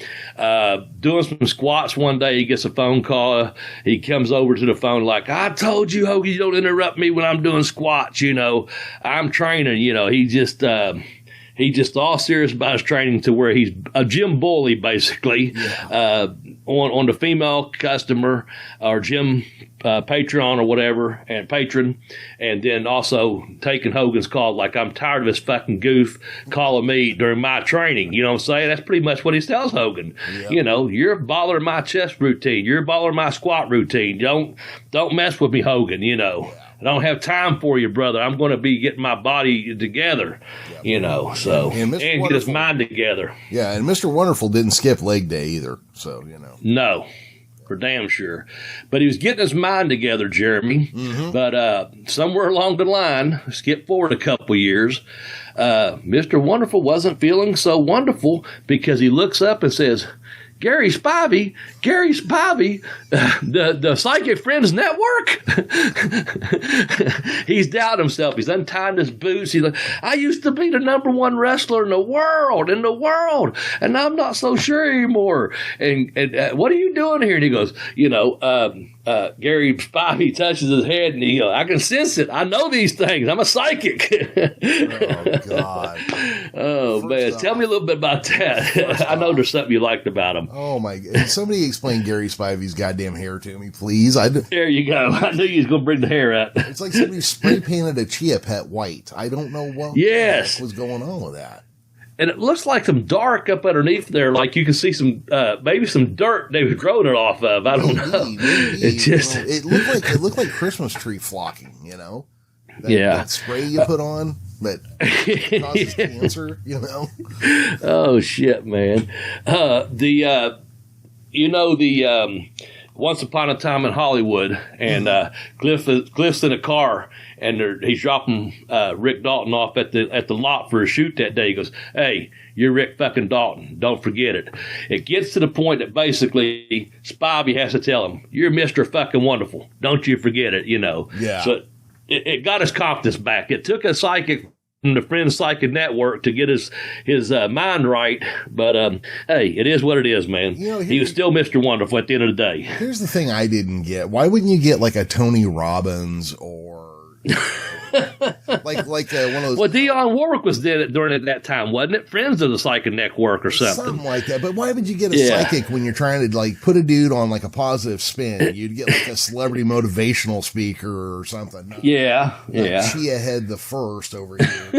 Doing some squats one day, he gets a phone call. He comes over to the phone I told you, Hoagie, you don't interrupt me when I'm doing squats. I'm training. He's just all serious about his training to where he's a gym bully, basically, on the female customer or gym patron or whatever, and patron, and then also taking Hogan's call, I'm tired of his fucking goof calling me during my training. You know what I'm saying? That's pretty much what he tells Hogan. Yeah. You're bothering my chest routine. You're bothering my squat routine. Don't mess with me, Hogan, I don't have time for you, brother. I'm going to be getting my body together, so, and get his mind together. Yeah, and Mr. Wonderful didn't skip leg day either, so, No, for damn sure. But he was getting his mind together, Jeremy. Mm-hmm. But somewhere along the line, skip forward a couple years, Mr. Wonderful wasn't feeling so wonderful because he looks up and says, Gary Spivey, the Psychic Friends Network. He's doubted himself. He's untying his boots. He's like, I used to be the number 1 wrestler in the world, and I'm not so sure anymore. And what are you doing here? And he goes, Gary Spivey touches his head, and I can sense it. I know these things. I'm a psychic. Oh, God. Oh, man. Tell me a little bit about that. I know there's something you liked about him. Oh, my God. Somebody explain Gary Spivey's goddamn hair to me, please. There you go. I knew you was going to bring the hair out. It's like somebody spray painted a Chia Pet white. I don't know what was going on with that. And it looks like some dark up underneath there, like you can see some, maybe some dirt they were growing it off of. I don't know. It just it looked like Christmas tree flocking. That spray you put on that causes cancer. Oh shit, man. Once Upon a Time in Hollywood, and Cliff's in a car, and he's dropping Rick Dalton off at the lot for a shoot that day. He goes, "Hey, you're Rick fucking Dalton. Don't forget it." It gets to the point that basically Spivey has to tell him, "You're Mr. fucking Wonderful. Don't you forget it." Yeah. So it got his confidence back. It took a psychic from the Friends Psychic Network to get his mind right, but hey, it is what it is, man. He was still Mr. Wonderful at the end of the day. Here's the thing I didn't get: why wouldn't you get like a Tony Robbins or like one of those? Well, Dionne Warwick was during at that time, wasn't it? Friends of the Psychic Network or something. Something like that. But why would you get a psychic when you're trying to like put a dude on like a positive spin? You'd get like a celebrity motivational speaker or something. No, yeah. Chia Head the First over here.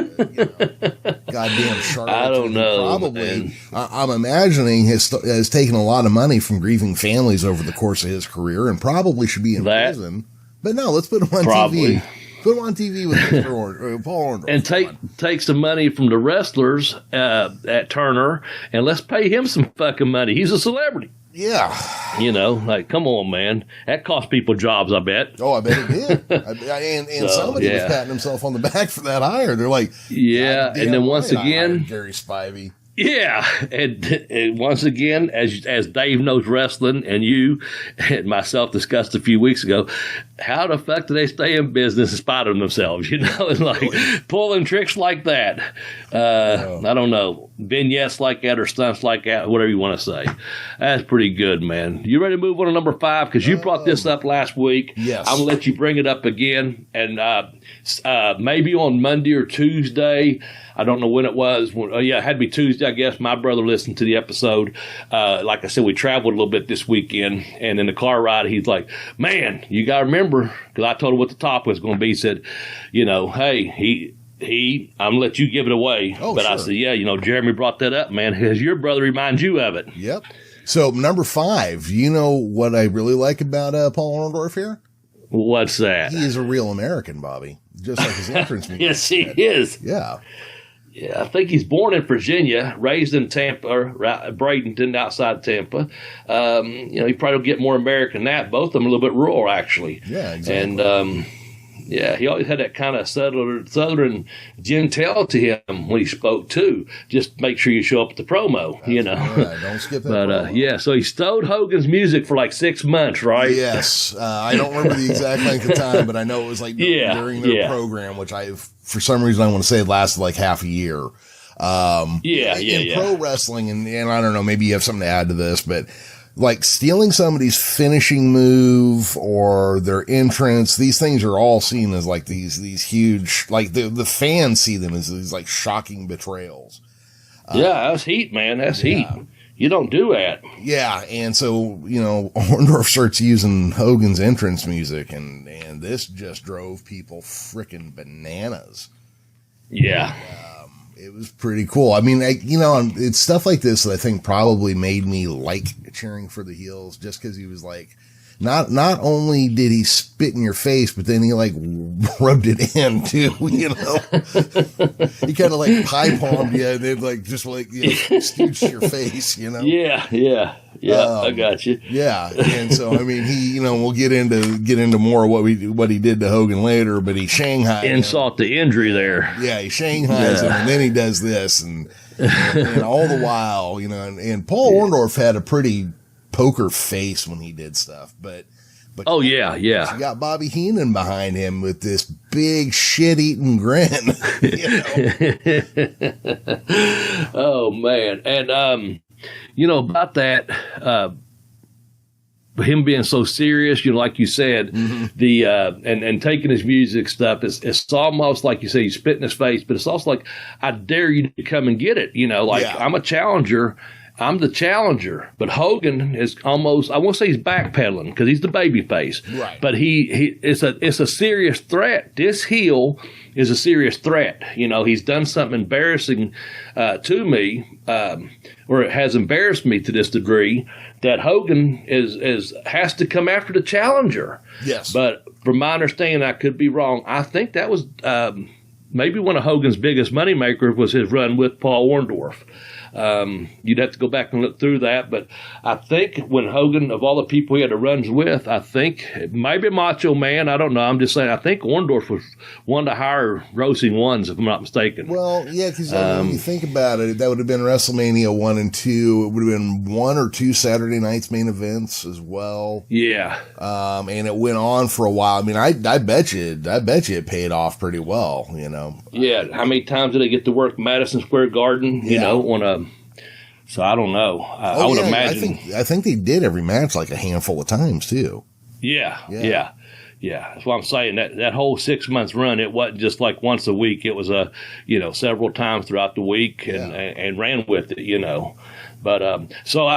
Goddamn charlatan. I don't know. Probably. I'm imagining has taken a lot of money from grieving families over the course of his career and probably should be in prison. But no, let's put him on TV. Put him on TV with Mr. Paul Orndorff. And take some money from the wrestlers at Turner, and let's pay him some fucking money. He's a celebrity. Yeah. Come on, man. That cost people jobs, I bet. Oh, I bet it did. And somebody was patting himself on the back for that hire. They're like, yeah. And then once again, Gary Spivey. Yeah, and once again, as Dave knows wrestling, and you and myself discussed a few weeks ago, how the fuck do they stay in business in spite of themselves? Pulling tricks like that. I don't know, vignettes like that or stunts like that, whatever you want to say. That's pretty good, man. You ready to move on to number 5? Because you brought this up last week. Yes. I'm going to let you bring it up again, and maybe on Monday or Tuesday. I don't know when it was. It had to be Tuesday, I guess. My brother listened to the episode. Like I said, we traveled a little bit this weekend, and in the car ride, he's like, "Man, you got to remember," because I told him what the top was going to be. He said, "Hey, I'm going to let you give it away." Oh, but sure. I said, "Yeah, Jeremy brought that up, man. Has your brother remind you of it?" Yep. So, number 5, you know what I really like about Paul Orndorff here? What's that? He is a real American, Bobby, just like his entrance music. Yes, he is. Yeah. Yeah, I think he's born in Virginia, raised in Tampa, Bradenton, outside Tampa. He probably will get more American than that. Both of them are a little bit rural, actually. Yeah, exactly. And, he always had that kind of southern gentile to him when he spoke, too. Just make sure you show up at the promo, Yeah, don't skip that But, so he stowed Hogan's music for like 6 months, right? Yes. I don't remember the exact length of time, but I know it was like during their program, which for some reason, I want to say it lasted like half a year. In pro wrestling, and I don't know, maybe you have something to add to this, but like stealing somebody's finishing move or their entrance, these things are all seen as like these huge, like the fans see them as these like shocking betrayals. That's heat, man. That's heat. You don't do that. Yeah, and so, Orndorff starts using Hogan's entrance music, and this just drove people freaking bananas. Yeah. It was pretty cool. I mean, it's stuff like this that I think probably made me like cheering for the heels, just because he was like, not only did he spit in your face, but then he like rubbed it in too, you know. He kind of like pie palmed you, and then like just like scooched your face, you know. Yeah. I got you. Yeah, and so I mean, he, we'll get into more of what he did to Hogan later, but he shanghaied insult the injury there. Yeah, he shanghais him, and then he does this, and all the while, and Paul Orndorff had a pretty poker face when he did stuff, but oh yeah. You got Bobby Heenan behind him with this big shit-eating grin. Oh man, and about that, him being so serious, like you said, the and taking his music stuff, it's almost like you say he's spitting his face, but it's also like, I dare you to come and get it. I'm a challenger. I'm the challenger, but Hogan is almost, I won't say he's backpedaling because he's the baby face, right? But it's a serious threat. This heel is a serious threat. He's done something embarrassing to me, or it has embarrassed me to this degree that Hogan has to come after the challenger. Yes. But from my understanding, I could be wrong. I think that was maybe one of Hogan's biggest moneymakers was his run with Paul Orndorff. You'd have to go back and look through that, but I think when Hogan, of all the people he had to runs with, I think maybe Macho Man, I don't know, I'm just saying, I think Orndorff was one of the higher grossing ones, if I'm not mistaken. Well, yeah, because when you think about it, that would have been WrestleMania 1 and 2. It would have been 1 or 2 Saturday nights main events as well. Yeah. And it went on for a while. I mean, I bet you it paid off pretty well, Yeah. How many times did they get to work Madison Square Garden, on a, so I don't know. I would imagine. I think they did every match like a handful of times too. Yeah. That's what I'm saying. That whole 6 months run, it wasn't just like once a week. It was several times throughout the week, and ran with it. But so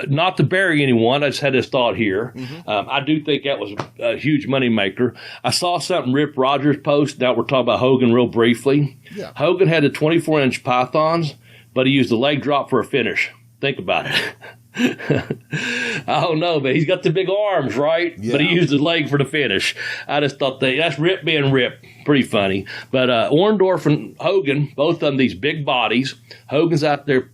not to bury anyone, I just had this thought here. I do think that was a huge moneymaker. I saw something Rip Rogers post. Now we're talking about Hogan real briefly. Yeah. Hogan had the 24-inch pythons, but he used the leg drop for a finish. Think about it. I don't know, but he's got the big arms, right? Yeah. But he used his leg for the finish. I just thought that's Rip being Rip. Pretty funny. But Orndorff and Hogan, both of them, these big bodies. Hogan's out there,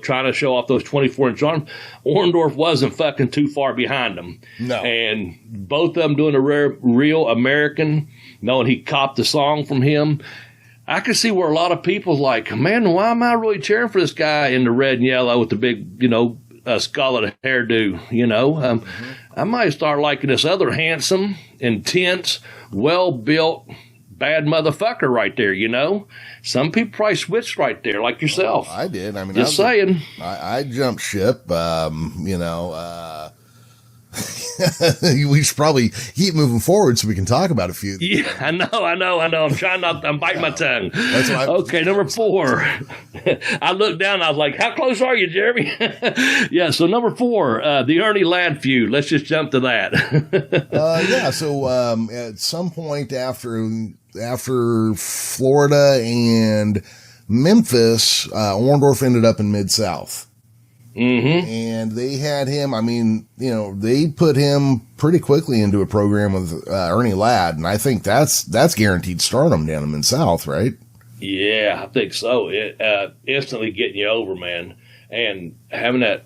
trying to show off those 24-inch arms. Orndorff wasn't fucking too far behind them. No. And both of them doing a real American, knowing he copped the song from him. I could see where a lot of people's like, man, why am I really cheering for this guy in the red and yellow with the big, scarlet hairdo, I might start liking this other handsome, intense, well-built, bad motherfucker right there, Some people probably switched right there, like yourself. I did. I mean, just saying. I jumped ship, we should probably keep moving forward so we can talk about a few. Yeah, I know. I'm trying not. I'm biting my tongue. That's what okay, number 4. I looked down. I was like, "How close are you, Jeremy?" Yeah. So number 4, the Ernie Ladd feud. Let's just jump to that. Yeah. So at some point after Florida and Memphis, Orndorff ended up in Mid-South. And they had him, they put him pretty quickly into a program with Ernie Ladd, and I think that's guaranteed stardom down in Mid-South, right? Yeah, I think so. It instantly getting you over, man. And having that,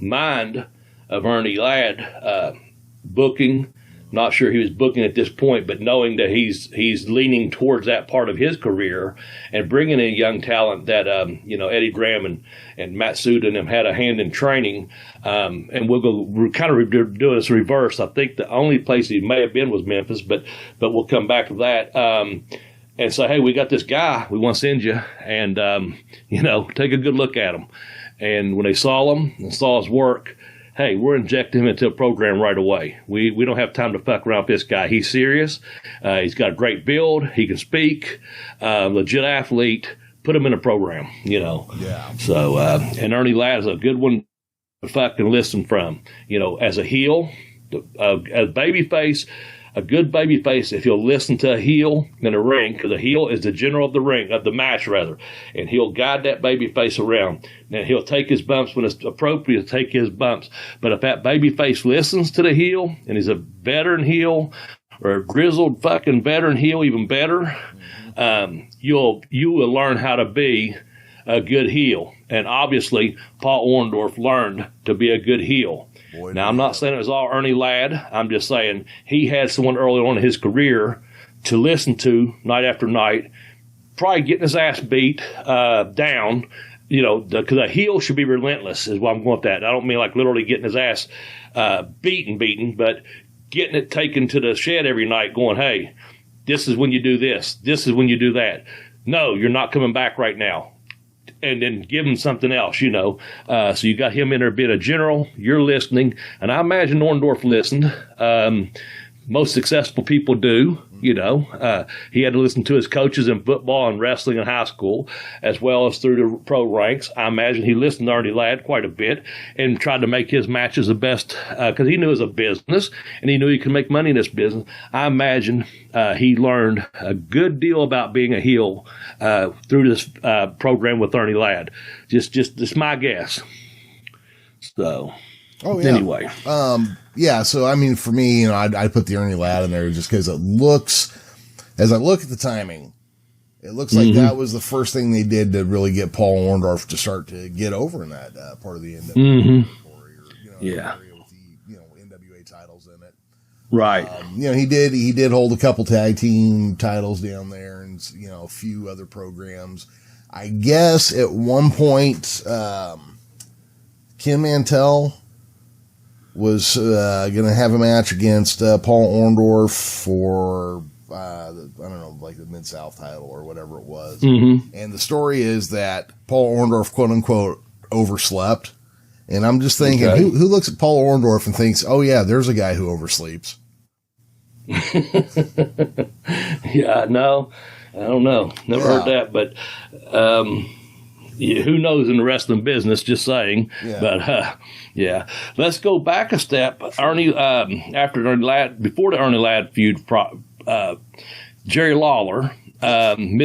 mind of Ernie Ladd booking. Not sure he was booking at this point, but knowing that he's leaning towards that part of his career and bringing in young talent that, Eddie Graham and Matt Suda and them had a hand in training. And we're kind of doing this reverse. I think the only place he may have been was Memphis, but we'll come back to that. And say, hey, we got this guy we want to send you, and, take a good look at him. And when they saw him and saw his work, hey, we're injecting him into a program right away. We don't have time to fuck around with this guy. He's serious. He's got a great build. He can speak. Legit athlete. Put him in a program, Yeah. So, and Ernie Ladd is a good one to fucking listen from. As a heel, as babyface, a good babyface, if he'll listen to a heel in a ring, because a heel is the general of the ring, of the match rather, and he'll guide that babyface around. Now he'll take his bumps when it's appropriate to take his bumps. But if that babyface listens to the heel, and he's a veteran heel or a grizzled fucking veteran heel, even better, you will learn how to be a good heel. And obviously, Paul Orndorff learned to be a good heel. Boy, now, I'm not saying it was all Ernie Ladd. I'm just saying he had someone early on in his career to listen to night after night, probably getting his ass beat down, because a heel should be relentless is what I'm going with that. I don't mean like literally getting his ass beaten, but getting it taken to the shed every night going, hey, this is when you do this. This is when you do that. No, you're not coming back right now. And then give him something else, So you got him in there being a general. You're listening. And I imagine Orndorff listened. Most successful people do, he had to listen to his coaches in football and wrestling in high school, as well as through the pro ranks. I imagine he listened to Ernie Ladd quite a bit and tried to make his matches the best because he knew it was a business and he knew he could make money in this business. I imagine he learned a good deal about being a heel through this program with Ernie Ladd. Just my guess. So, anyway. So, I mean, for me, I put the Ernie Ladd in there just because it looks, as I look at the timing, it looks like that was the first thing they did to really get Paul Orndorff to start to get over in that part of the NWA story, area with the NWA titles in it. Right. He did hold a couple tag team titles down there and, a few other programs. I guess at one point, Ken Mantell was going to have a match against Paul Orndorff for, like the Mid-South title or whatever it was. And the story is that Paul Orndorff, quote-unquote, overslept. And I'm just thinking, who looks at Paul Orndorff and thinks, oh, yeah, there's a guy who oversleeps? Yeah, no, I don't know. Never heard that, but... who knows in the wrestling business, just saying. Yeah. But, let's go back a step. Ernie, after Ernie Ladd, before the Ernie Ladd feud, Jerry Lawler, down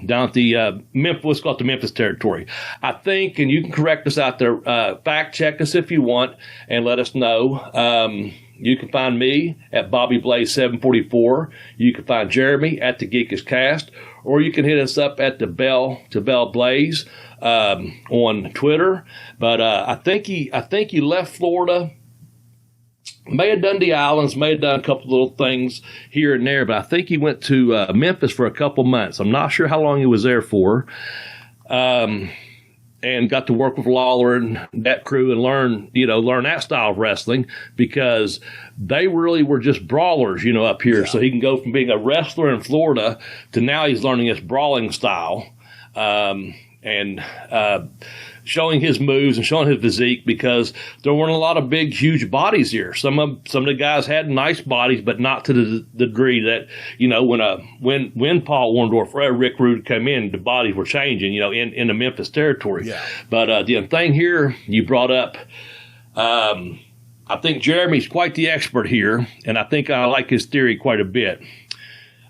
at the Memphis, what's called the Memphis territory. I think, and you can correct us out there, fact check us if you want, and let us know. You can find me at Bobby Blaze 744. You can find Jeremy at the Geekish Cast, or you can hit us up at the Bell to Bell Blaze on Twitter. But I think he left Florida. May have done the islands, may have done a couple little things here and there, but I think he went to Memphis for a couple months. I'm not sure how long he was there for. And got to work with Lawler and that crew and learn that style of wrestling because they really were just brawlers, up here. Yeah. So he can go from being a wrestler in Florida to now he's learning this brawling style and showing his moves and showing his physique because there weren't a lot of big, huge bodies here. Some of the guys had nice bodies, but not to the degree that, when Paul Orndorff or Rick Rude came in, the bodies were changing, in the Memphis territory. Yeah. But the thing here you brought up, I think Jeremy's quite the expert here, and I think I like his theory quite a bit.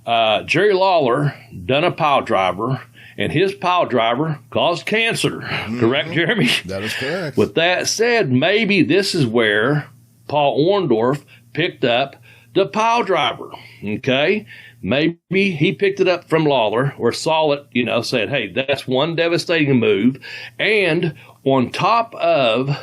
Jerry Lawler done a pile driver, and his pile driver caused cancer. Correct, Jeremy? That is correct. With that said, maybe this is where Paul Orndorff picked up the pile driver, okay? Maybe he picked it up from Lawler or saw it, said, hey, that's one devastating move. And on top of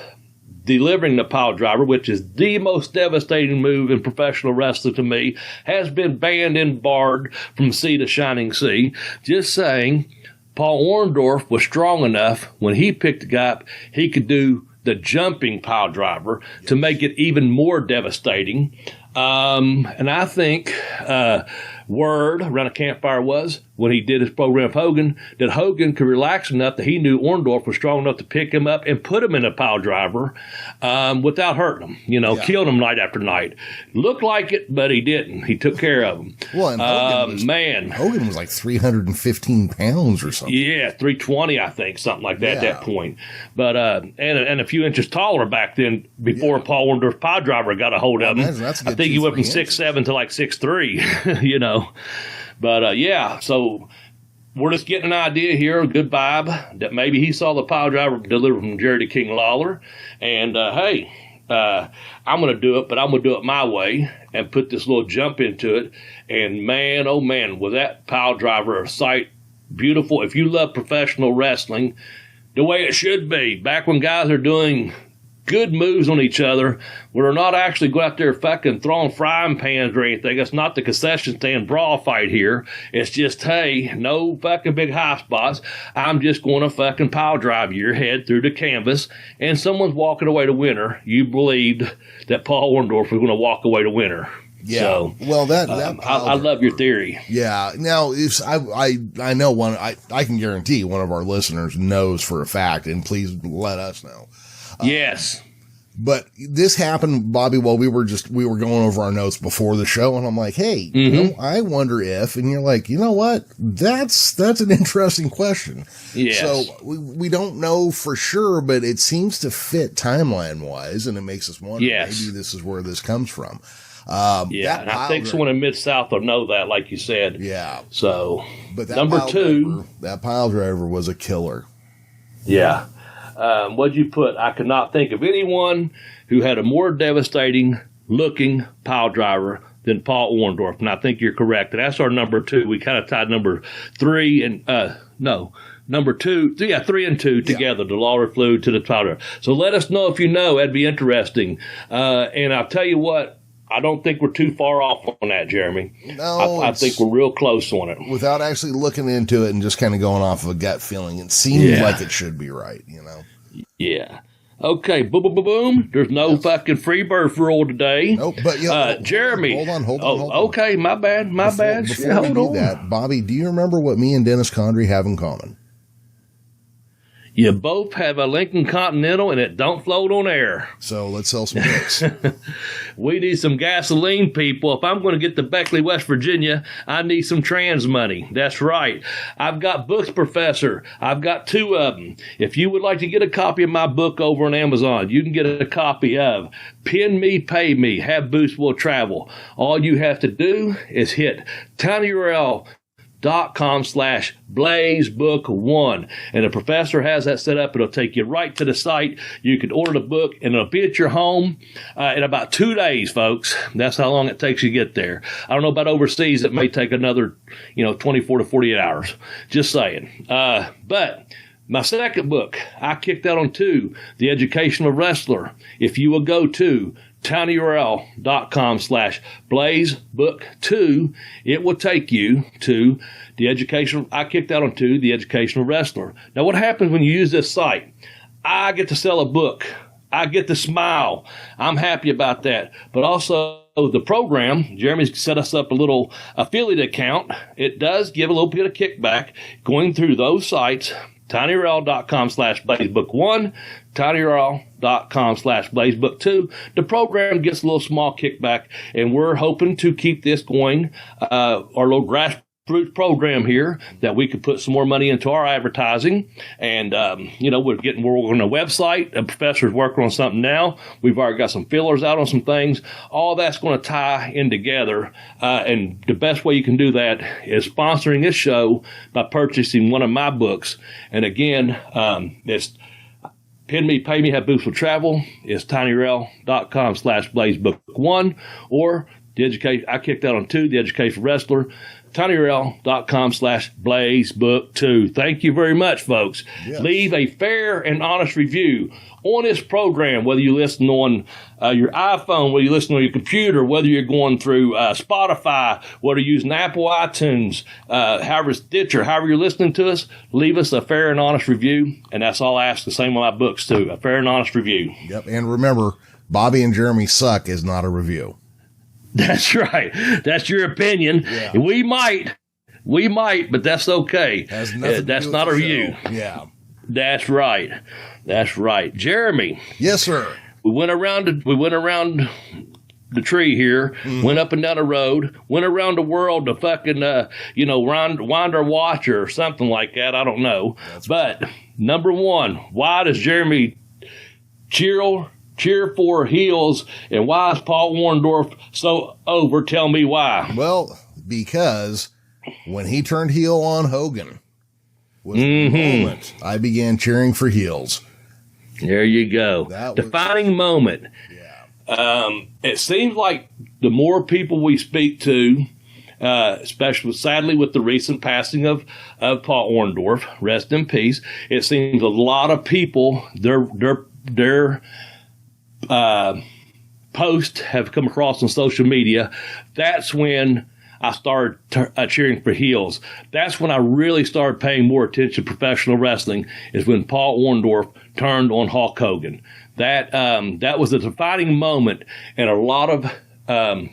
delivering the pile driver, which is the most devastating move in professional wrestling to me, has been banned and barred from sea to shining sea. Just saying, Paul Orndorff was strong enough when he picked the guy up, he could do the jumping pile driver to make it even more devastating. And I think word around a campfire was, when he did his program with Hogan, that Hogan could relax enough that he knew Orndorff was strong enough to pick him up and put him in a pile driver without hurting him, killed him night after night. Looked like it, but he didn't. He took care of him. Well, and Hogan was like 315 pounds or something. Yeah, 320, I think, something like that at that point. But and a few inches taller back then before Paul Orndorff pile driver got a hold of him. I think he went from 6'7" to like 6'3", But so we're just getting an idea here, a good vibe, that maybe he saw the pile driver delivered from Jerry the King Lawler. And hey, I'm going to do it, but I'm going to do it my way and put this little jump into it. And man, oh man, with that pile driver sight, beautiful. If you love professional wrestling, the way it should be, back when guys are doing good moves on each other, where they're not actually go out there fucking throwing frying pans or anything. It's not the concession stand brawl fight here. It's just, hey, no fucking big high spots. I'm just going to fucking pile drive your head through the canvas, and someone's walking away the winner. You believed that Paul Orndorff was going to walk away the winner. Yeah. So, well, I love your theory. Yeah. Now, if I know one, I can guarantee one of our listeners knows for a fact, and please let us know. Yes. But this happened, Bobby, while we were going over our notes before the show, and I'm like, hey, I wonder if, and you're like, you know what? That's an interesting question. Yes. So we don't know for sure, but it seems to fit timeline wise, and it makes us wonder, maybe this is where this comes from. And I think someone in Mid-South will know that, like you said. Yeah. So, but number two. That pile driver was a killer. Yeah. What'd you put? I could not think of anyone who had a more devastating looking pile driver than Paul Orndorff. And I think you're correct. That's our number two. We kind of tied number three and, number two, 3 and 2 together. The Lawler flew to the pile driver. So let us know if you know. That'd be interesting. And I'll tell you what, I don't think we're too far off on that, Jeremy. No, I think we're real close on it. Without actually looking into it and just kind of going off of a gut feeling, it seems like it should be right, Yeah. Okay, boom. There's no fucking free birth rule today. Nope, but Jeremy. Hold on. Okay, my bad. Before we do that, Bobby, do you remember what me and Dennis Condrey have in common? You both have a Lincoln Continental, and it don't float on air. So let's sell some books. We need some gasoline, people. If I'm going to get to Beckley, West Virginia, I need some trans money. That's right. I've got books, Professor. I've got 2 of them. If you would like to get a copy of my book over on Amazon, you can get a copy of Pin Me, Pay Me, Have Boots Will Travel. All you have to do is hit tinyurl.com/blazebook1, and the professor has that set up. It'll take you right to the site. You can order the book, and it'll be at your home in about 2 days, folks. That's how long it takes you to get there. I don't know about overseas. It may take another 24 to 48 hours. Just saying. But my second book, I kicked out on 2, The Educational Wrestler. If you will go to tinyurl.com/blazebook2, it will take you to the educational. I kicked out on 2, The Educational Wrestler. Now, what happens when you use this site? I get to sell a book. I get to smile. I'm happy about that. But also the program, Jeremy's set us up a little affiliate account. It does give a little bit of kickback going through those sites. tinyurl.com/blazebook1, tinyurl.com/blazebook2. The program gets a little small kickback, and we're hoping to keep this going, our little grassroots program here, that we could put some more money into our advertising. And, we're on a website. A professor's working on something now. We've already got some fillers out on some things. All that's going to tie in together. And the best way you can do that is sponsoring this show by purchasing one of my books. And again, it's Pin Me, Pay Me, Have Boots Will Travel. It's tinyurl.com/blazebook1, or I kicked out on 2, The Educational Wrestler. tinyurl.com/blazebook2. Thank you very much, folks. Yes. Leave a fair and honest review on this program, whether you listen on your iPhone, whether you listen on your computer, whether you're going through Spotify, whether you're using Apple iTunes, however Stitcher, however you're listening to us. Leave us a fair and honest review, and that's all I ask. The same on my books too, a fair and honest review. Yep, and remember, Bobby and Jeremy Suck is not a review. That's right. That's your opinion. Yeah. We might, but that's okay. Has nothing to That's do not with our the you. show. Yeah. That's right. That's right. Jeremy, Yes, sir. we went around the tree here, went up and down the road, went around the world to fucking, wind our watch or something like that. I don't know. But number one, why does Jeremy cheer for heels, and why is Paul Orndorff so over? Tell me why. Well, because when he turned heel on Hogan was the moment I began cheering for heels. There you go. Defining moment. Yeah. It seems like the more people we speak to, especially sadly with the recent passing of Paul Orndorff, rest in peace, it seems a lot of people, their posts have come across on social media. That's when I started cheering for heels. That's when I really started paying more attention to professional wrestling, is when Paul Orndorff turned on Hulk Hogan. That was a defining moment, and a lot of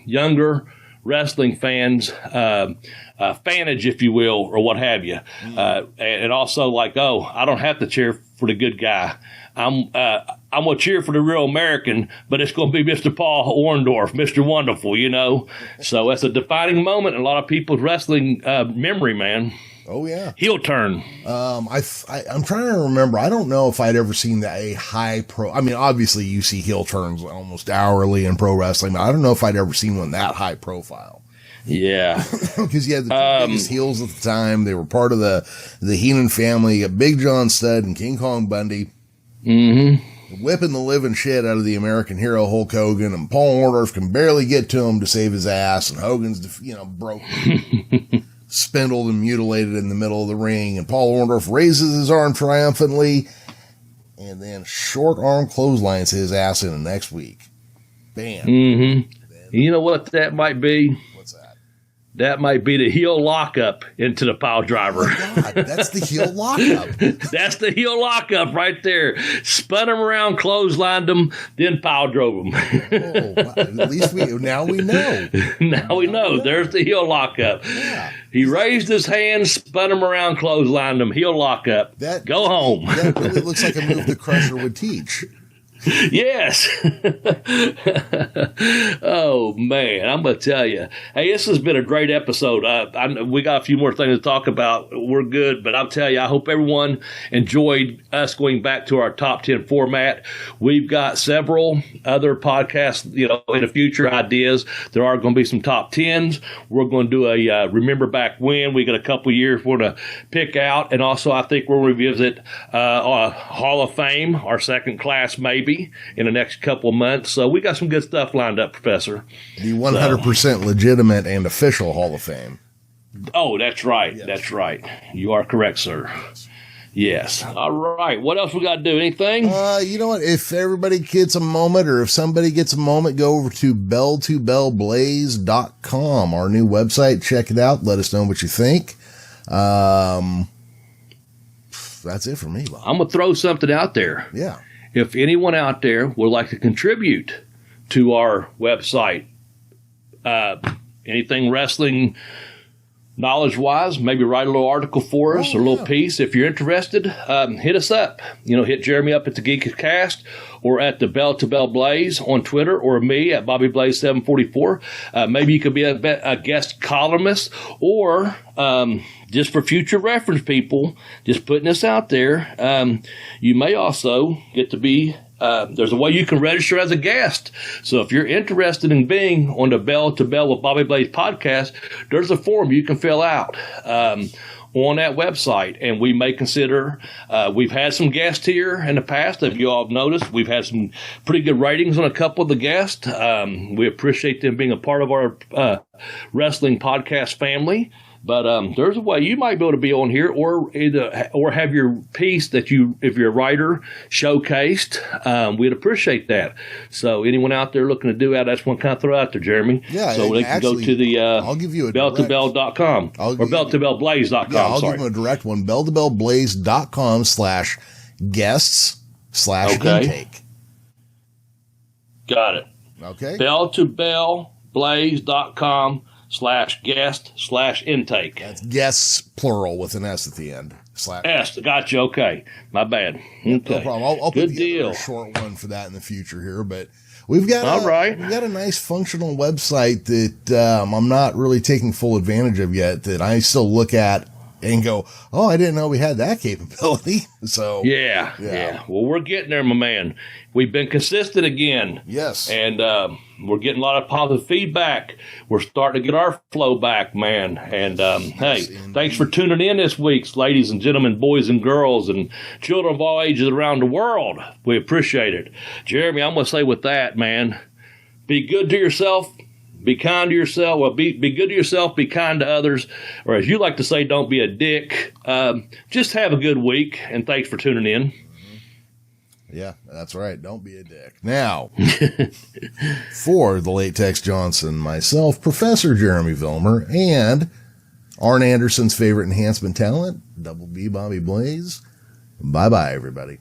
younger wrestling fans, fanage, if you will, or what have you, and also like, oh, I don't have to cheer for the good guy. I'm going to cheer for the real American, but it's going to be Mr. Paul Orndorff, Mr. Wonderful, you know. So that's a defining moment in a lot of people's wrestling memory, man. Oh, yeah. Heel turn. I'm trying to remember. I don't know if I'd ever seen a high pro. I mean, obviously you see heel turns almost hourly in pro wrestling, but I don't know if I'd ever seen one that high profile. Yeah. Because you had the biggest heels at the time. They were part of the Heenan family. You got Big John Studd and King Kong Bundy. Mm-hmm. Whipping the living shit out of the American hero Hulk Hogan, and Paul Orndorff can barely get to him to save his ass, and Hogan's, broken. Spindled and mutilated in the middle of the ring, and Paul Orndorff raises his arm triumphantly and then short arm clotheslines his ass in the next week. Bam. Mm-hmm. You know what that might be? What's that? That might be the heel lockup into the pile driver. Oh God, that's the heel lockup. That's the heel lockup right there. Spun him around, clotheslined him, then pile drove him. Oh, wow. At least now we know. Now we know. There's the heel lockup. Yeah. He raised his hand, spun him around, clotheslined him, heel lockup. Go home. That really looks like a move the Crusher would teach. Yes. Oh, man, I'm going to tell you. Hey, this has been a great episode. We got a few more things to talk about. We're good, but I'll tell you, I hope everyone enjoyed us going back to our top 10 format. We've got several other podcasts, in the future, ideas. There are going to be some top 10s. We're going to do a Remember Back When. We got a couple years we're going to pick out. And also, I think we'll revisit Hall of Fame, our second class, maybe, in the next couple of months. So we got some good stuff lined up, Professor. The 100% legitimate and official Hall of Fame. Oh, that's right. Yes. That's right. You are correct, sir. Yes. All right. What else we got to do? Anything? You know what? If everybody gets a moment, or if somebody gets a moment, go over to bell2bellblaze.com, our new website. Check it out. Let us know what you think. That's it for me, Bob. I'm going to throw something out there. Yeah. If anyone out there would like to contribute to our website, anything wrestling knowledge-wise, maybe write a little article for us, or a little piece. If you're interested, hit us up. Hit Jeremy up at the Geekest Cast, or at the Bell to Bell Blaze on Twitter, or me at Bobby Blaze 744. Maybe you could be a guest columnist, or just for future reference, people, just putting this out there. You may also get to be. There's a way you can register as a guest. So if you're interested in being on the Bell to Bell with Bobby Blaze podcast, there's a form you can fill out on that website. And we may consider, we've had some guests here in the past. If you all have noticed, we've had some pretty good ratings on a couple of the guests. We appreciate them being a part of our wrestling podcast family. But there's a way you might be able to be on here, or have your piece that if you're a writer, showcased. We'd appreciate that. So anyone out there looking to do that, that's one kind of throw out there, Jeremy. Yeah. So they can go to the I'll give you a bell2bell.com or bell2bellblaze.com. Yeah, I'll give them a direct one. bell2bellblaze.com/guests/intake. Got it. Okay. Bell2bell BobbieBlaze.com/guest/intake. That's guests, plural, with an S at the end. S, gotcha, okay. My bad. Okay. No problem. I'll Good put together deal. a short one for that in the future here, but we've got we've got a nice functional website that I'm not really taking full advantage of yet, that I still look at and go, oh, I didn't know we had that capability. So yeah. Well, we're getting there, my man. We've been consistent again. Yes. And we're getting a lot of positive feedback. We're starting to get our flow back, man. And hey, thanks for tuning in this week, ladies and gentlemen, boys and girls, and children of all ages around the world. We appreciate it. Jeremy, I'm going to say with that, man, be good to yourself. Be kind to yourself. Well, be good to yourself. Be kind to others. Or as you like to say, don't be a dick. Just have a good week, and thanks for tuning in. Yeah, that's right. Don't be a dick. Now, for the late Tex Johnson, myself, Professor Jeremy Vilmur, and Arn Anderson's favorite enhancement talent, Double B Bobby Blaze, bye-bye, everybody.